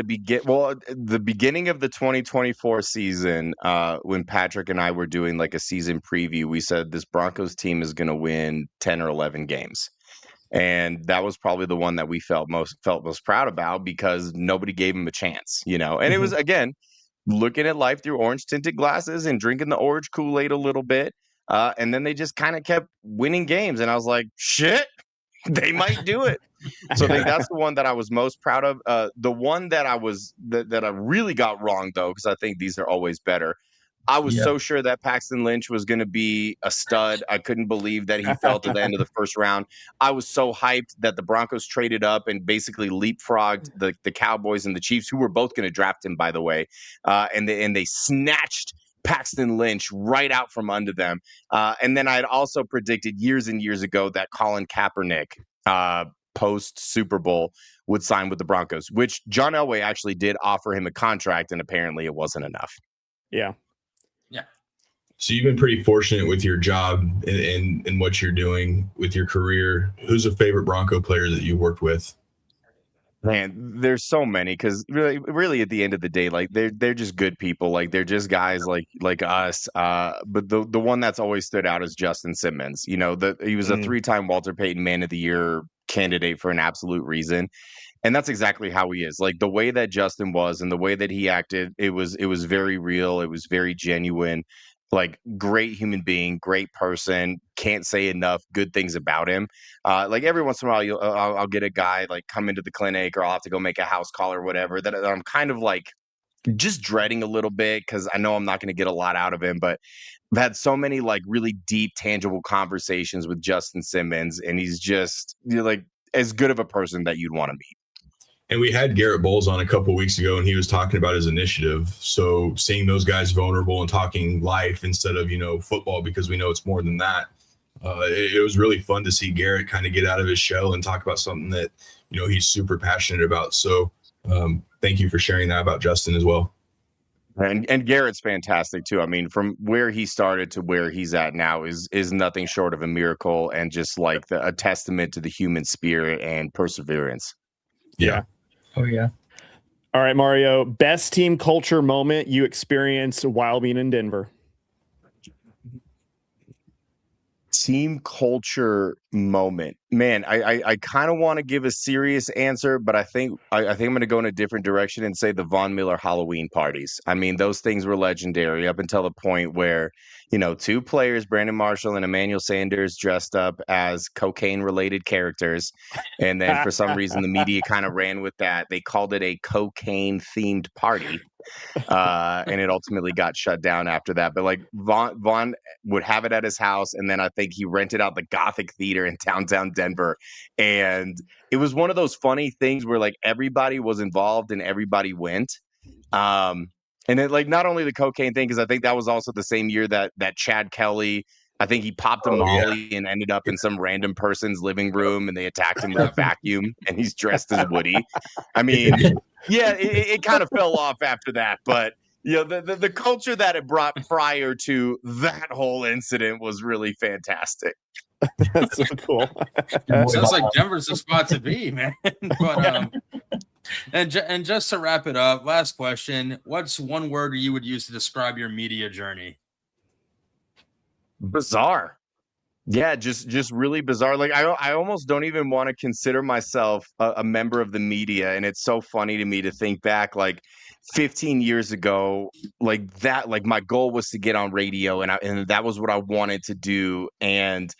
H: beginning of the 2024 season, when Patrick and I were doing like a season preview, we said this Broncos team is going to win 10 or 11 games. And that was probably the one that we felt most proud about because nobody gave him a chance, And it was, again, looking at life through orange tinted glasses and drinking the orange Kool-Aid a little bit. And then they just kind of kept winning games. And I was like, shit, they might do it. So I think that's the one that I was most proud of. The one that that I really got wrong, though, because I think these are always better. I was so sure that Paxton Lynch was going to be a stud. I couldn't believe that he fell to the end of the first round. I was so hyped that the Broncos traded up and basically leapfrogged the Cowboys and the Chiefs, who were both going to draft him, by the way. And they snatched Paxton Lynch right out from under them. And then I had also predicted years and years ago that Colin Kaepernick, post Super Bowl, would sign with the Broncos, which John Elway actually did offer him a contract, and apparently it wasn't enough.
B: Yeah.
C: So you've been pretty fortunate with your job and what you're doing with your career. Who's a favorite Bronco player that you worked with?
H: Man, there's so many because really at the end of the day, like they're just good people. Like they're just guys like us. But the one that's always stood out is Justin Simmons. He was a 3-time Walter Payton Man of the Year candidate for an absolute reason. And that's exactly how he is. Like the way that Justin was and the way that he acted, it was very real. It was very genuine. Like great human being, great person. Can't say enough good things about him. Like every once in a while, I'll get a guy like come into the clinic, or I'll have to go make a house call or whatever. That I'm kind of like just dreading a little bit because I know I'm not going to get a lot out of him. But I've had so many like really deep, tangible conversations with Justin Simmons, and he's just like as good of a person that you'd want to meet.
C: And we had Garrett Bowles on a couple of weeks ago, and he was talking about his initiative. So seeing those guys vulnerable and talking life instead of, football, because we know it's more than that. It was really fun to see Garrett kind of get out of his shell and talk about something that, he's super passionate about. So thank you for sharing that about Justin as well.
H: And Garrett's fantastic too. I mean, from where he started to where he's at now is nothing short of a miracle, and just like a testament to the human spirit and perseverance.
C: Yeah.
G: Oh, yeah.
B: All right, Mario, best team culture moment you experienced while being in Denver.
H: Team culture moment, man. I kind of want to give a serious answer, but I think I'm going to go in a different direction and say the Von Miller Halloween parties. I mean, those things were legendary up until the point where, 2 players, Brandon Marshall and Emmanuel Sanders, dressed up as cocaine-related characters, and then for some reason the media kind of ran with that. They called it a cocaine-themed party. And it ultimately got shut down after that. But like Vaughn would have it at his house, and then I think he rented out the Gothic Theater in downtown Denver, and it was one of those funny things where like everybody was involved and everybody went. And then like not only the cocaine thing, because I think that was also the same year that Chad Kelly, I think he popped a Molly and ended up in some random person's living room, and they attacked him with a vacuum, and he's dressed as Woody. I mean, yeah, it kind of fell off after that, but the culture that it brought prior to that whole incident was really fantastic.
B: That's so cool.
F: Sounds like Denver's the spot to be, man. But and just to wrap it up, last question: what's one word you would use to describe your media journey?
H: Bizarre. Yeah, just really bizarre. Like I almost don't even want to consider myself a member of the media, and it's so funny to me to think back like 15 years ago, like that. Like my goal was to get on radio, and that was what I wanted to do. And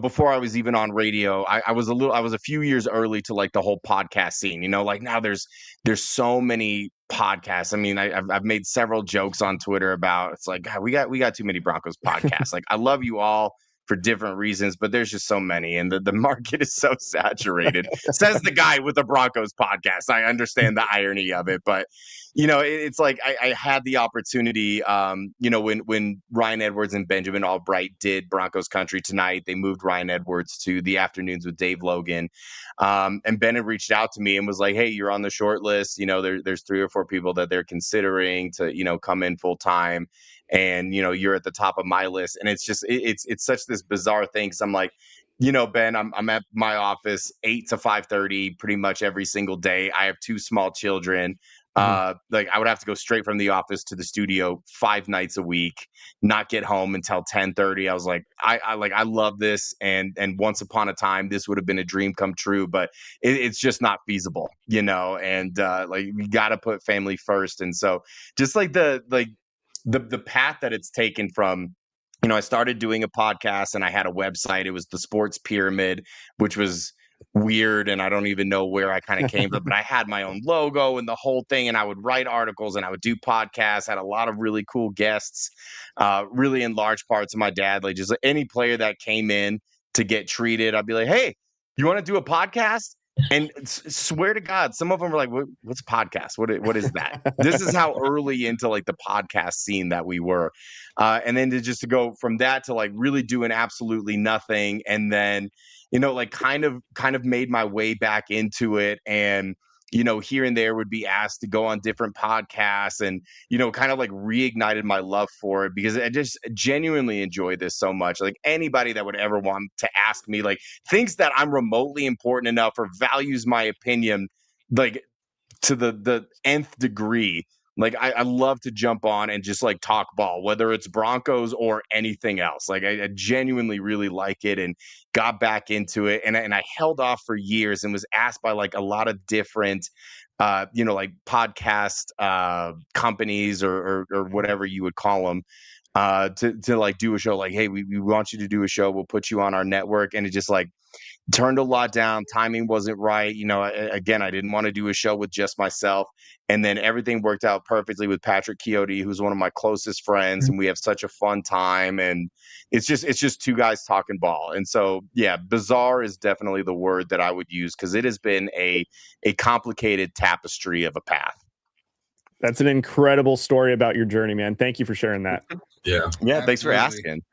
H: before I was even on radio, I was a few years early to like the whole podcast scene. Like now there's so many podcasts. I mean, I've made several jokes on Twitter about it's like we got too many Broncos podcasts. Like I love you all. for different reasons, but there's just so many, and the market is so saturated. Says the guy with the Broncos podcast. I understand the irony of it, but it's like I had the opportunity, when Ryan Edwards and Benjamin Albright did Broncos Country tonight, they moved Ryan Edwards to the afternoons with Dave Logan. And Ben had reached out to me and was like, hey, you're on the short list. There's 3 or 4 people that they're considering to, come in full time. And, you're at the top of my list. And it's just, it's such this bizarre thing. Cause I'm like, Ben, I'm at my office 8 to 5:30 pretty much every single day. I have 2 small children. Like I would have to go straight from the office to the studio 5 nights a week, not get home until 10:30. I was like, I love this. And once upon a time, this would have been a dream come true, but it's just not feasible, and like we got to put family first. And so just like the path that it's taken from, I started doing a podcast and I had a website. It was the Sports Pyramid, which was weird, and I don't even know where I kind of came from, but I had my own logo and the whole thing, and I would write articles and I would do podcasts, had a lot of really cool guests, really in large parts of my dad, like just any player that came in to get treated, I'd be like, hey, you want to do a podcast? And swear to God, some of them were like, what's a podcast? What is that? This is how early into like the podcast scene that we were. And then to go from that to like really doing absolutely nothing. And then, like kind of made my way back into it. And, here and there would be asked to go on different podcasts and, kind of like reignited my love for it because I just genuinely enjoy this so much. Like anybody that would ever want to ask me, like thinks that I'm remotely important enough or values my opinion, like to the nth degree. Like I love to jump on and just like talk ball, whether it's Broncos or anything else. Like I genuinely really like it and got back into it. And I held off for years and was asked by like a lot of different, like podcast companies or whatever you would call them, to like do a show. Like, hey, we want you to do a show. We'll put you on our network. And it just like turned a lot down. Timing wasn't right. Again, I didn't want to do a show with just myself. And then everything worked out perfectly with Patrick Quixote, who's one of my closest friends. And we have such a fun time. And it's just 2 guys talking ball. And so, yeah, bizarre is definitely the word that I would use because it has been a complicated tapestry of a path.
B: That's an incredible story about your journey, man. Thank you for sharing that.
H: Yeah. Thanks for asking.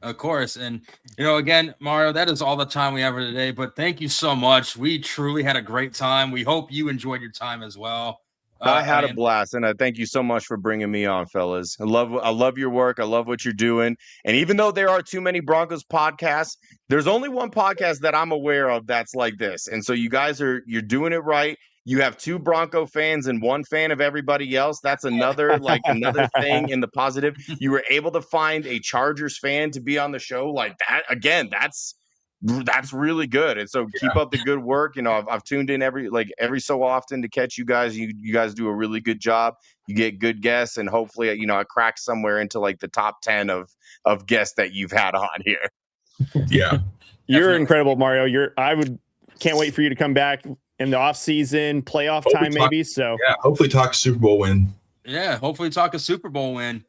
F: Of course. And, again, Mario, that is all the time we have for today. But thank you so much. We truly had a great time. We hope you enjoyed your time as well.
H: I had a blast, and I thank you so much for bringing me on, fellas. I love your work. I love what you're doing. And even though there are too many Broncos podcasts, there's only one podcast that I'm aware of that's like this. And so you guys you're doing it right. You have 2 Bronco fans and 1 fan of everybody else. That's another thing in the positive. You were able to find a Chargers fan to be on the show like that. Again, that's really good. And so keep up the good work. I've tuned in every so often to catch you guys. You guys do a really good job. You get good guests, and hopefully, I crack somewhere into like the top 10 of guests that you've had on here.
C: Yeah.
B: You're incredible, Mario. Can't wait for you to come back in the off season, playoff time, maybe. So
C: yeah, hopefully talk Super Bowl win.
F: Yeah, hopefully talk a Super Bowl win.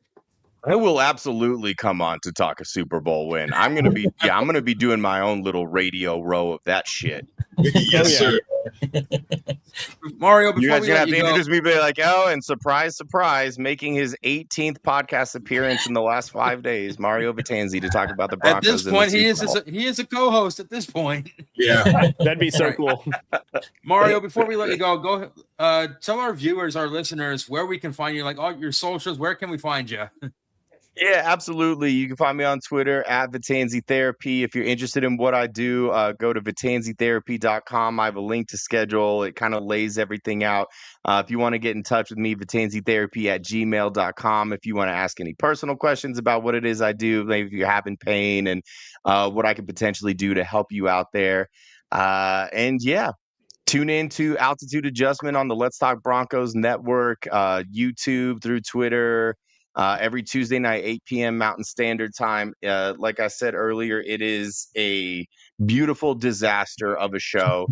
H: I will absolutely come on to talk a Super Bowl win. I'm gonna be doing my own little radio row of that shit.
C: Yes, sir.
F: Mario, before
H: you guys
F: we
H: gonna
F: let
H: have
F: you
H: to
F: go,
H: introduce me, be like, oh, and surprise, making his 18th podcast appearance in the last 5 days, Mario Vetanze to talk about the Broncos.
F: At this point, he is a co-host. At this point,
C: yeah,
B: that'd be so cool.
F: Mario, before we let you go tell our viewers, our listeners, where we can find you. Like all your socials, where can we find you?
H: Yeah, absolutely. You can find me on Twitter at Vetanze Therapy. If you're interested in what I do, go to VetanzeTherapy.com. I have a link to schedule. It kind of lays everything out. If you want to get in touch with me, VetanzeTherapy@gmail.com. If you want to ask any personal questions about what it is I do, maybe if you're having pain and what I could potentially do to help you out there. And yeah, tune in to Altitude Adjustment on the Let's Talk Broncos network, YouTube, through Twitter. Every Tuesday night, 8 p.m. Mountain Standard Time. Like I said earlier, it is a beautiful disaster of a show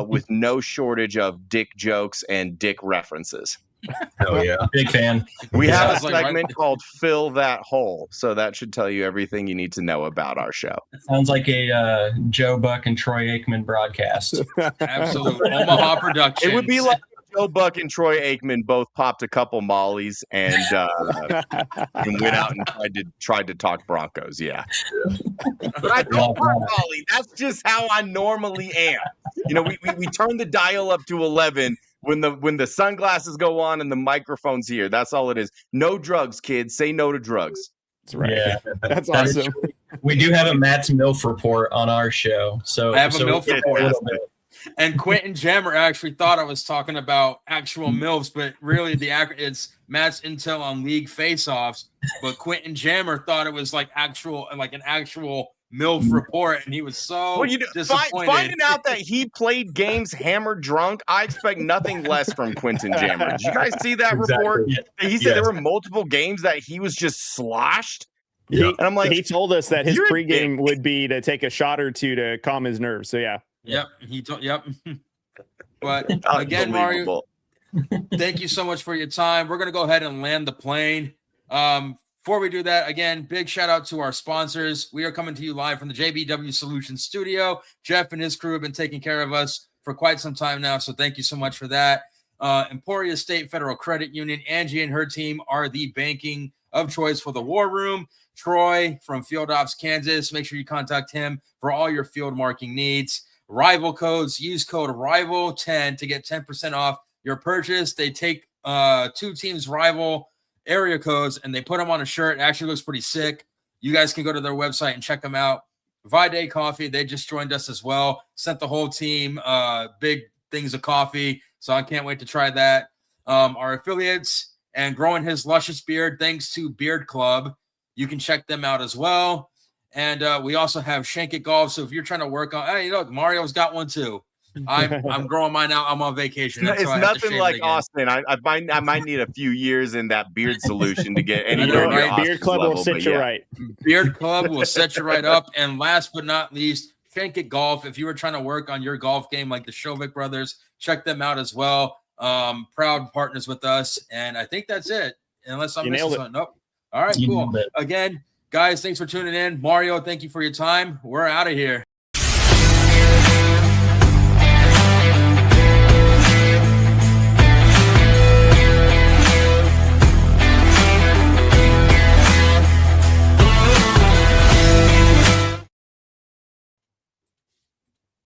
H: with no shortage of dick jokes and dick references.
C: Hell yeah.
G: Big fan.
H: We have a
F: Sounds like
H: segment called Fill That Hole. So that should tell you everything you need to know about our show.
G: Sounds like a Joe Buck and Troy Aikman broadcast.
F: Absolutely. Omaha Productions.
H: It would be like Joe Buck and Troy Aikman both popped a couple mollies and went out and tried to talk Broncos. Yeah. But I don't work molly. That's just how I normally am. You know, we turn the dial up to 11 when the sunglasses go on and the microphone's here. That's all it is. No drugs, kids. Say no to drugs.
B: That's right.
G: Yeah.
B: That's awesome.
G: We do have a Matt's MILF report on our show. So
F: I have a MILF report.
G: a little bit.
F: And Quentin Jammer actually thought I was talking about actual MILFs, but really it's Matt's intel on league face-offs. But Quentin Jammer thought it was like an actual MILF report, and he was so disappointed.
H: Finding out that he played games hammered drunk, I expect nothing less from Quentin Jammer. Did you guys see that report? He said there were multiple games that he was just sloshed.
C: Yeah.
H: And I'm like,
B: he told us that his pregame would be to take a shot or two to calm his nerves. So yeah.
F: Yep. Yep. But again, Mario, thank you so much for your time. We're going to go ahead and land the plane. Before we do that, again, big shout out to our sponsors. We are coming to you live from the JBW Solutions studio. Jeff and his crew have been taking care of us for quite some time now. So thank you so much for that. Emporia State Federal Credit Union, Angie and her team are the banking of choice for the War Room. Troy from Field Ops, Kansas. Make sure you contact him for all your field marking needs. Rival codes, use code RIVAL10 to get 10% off your purchase. They take two teams' rival area codes and they put them on a shirt. It actually looks pretty sick. You guys can go to their website and check them out. Vide Coffee, they just joined us as well. Sent the whole team big things of coffee. So I can't wait to try that. Our affiliates and growing his luscious beard, thanks to Beard Club. You can check them out as well. And we also have Shank It Golf. So if you're trying to work on, hey, look, Mario's got one too. I'm growing mine out. I'm on vacation.
H: It's nothing like Austin. I might need a few years in that beard solution to get anywhere near Austin's
B: Beard Club
H: level,
B: will set you right.
F: Beard Club will set you right up. And last but not least, Shank It Golf. If you were trying to work on your golf game like the Shovik brothers, check them out as well. Proud partners with us. And I think that's it. Unless I'm missing something. Nope. All right, cool. Again, guys, thanks for tuning in. Mario, thank you for your time. We're out of here.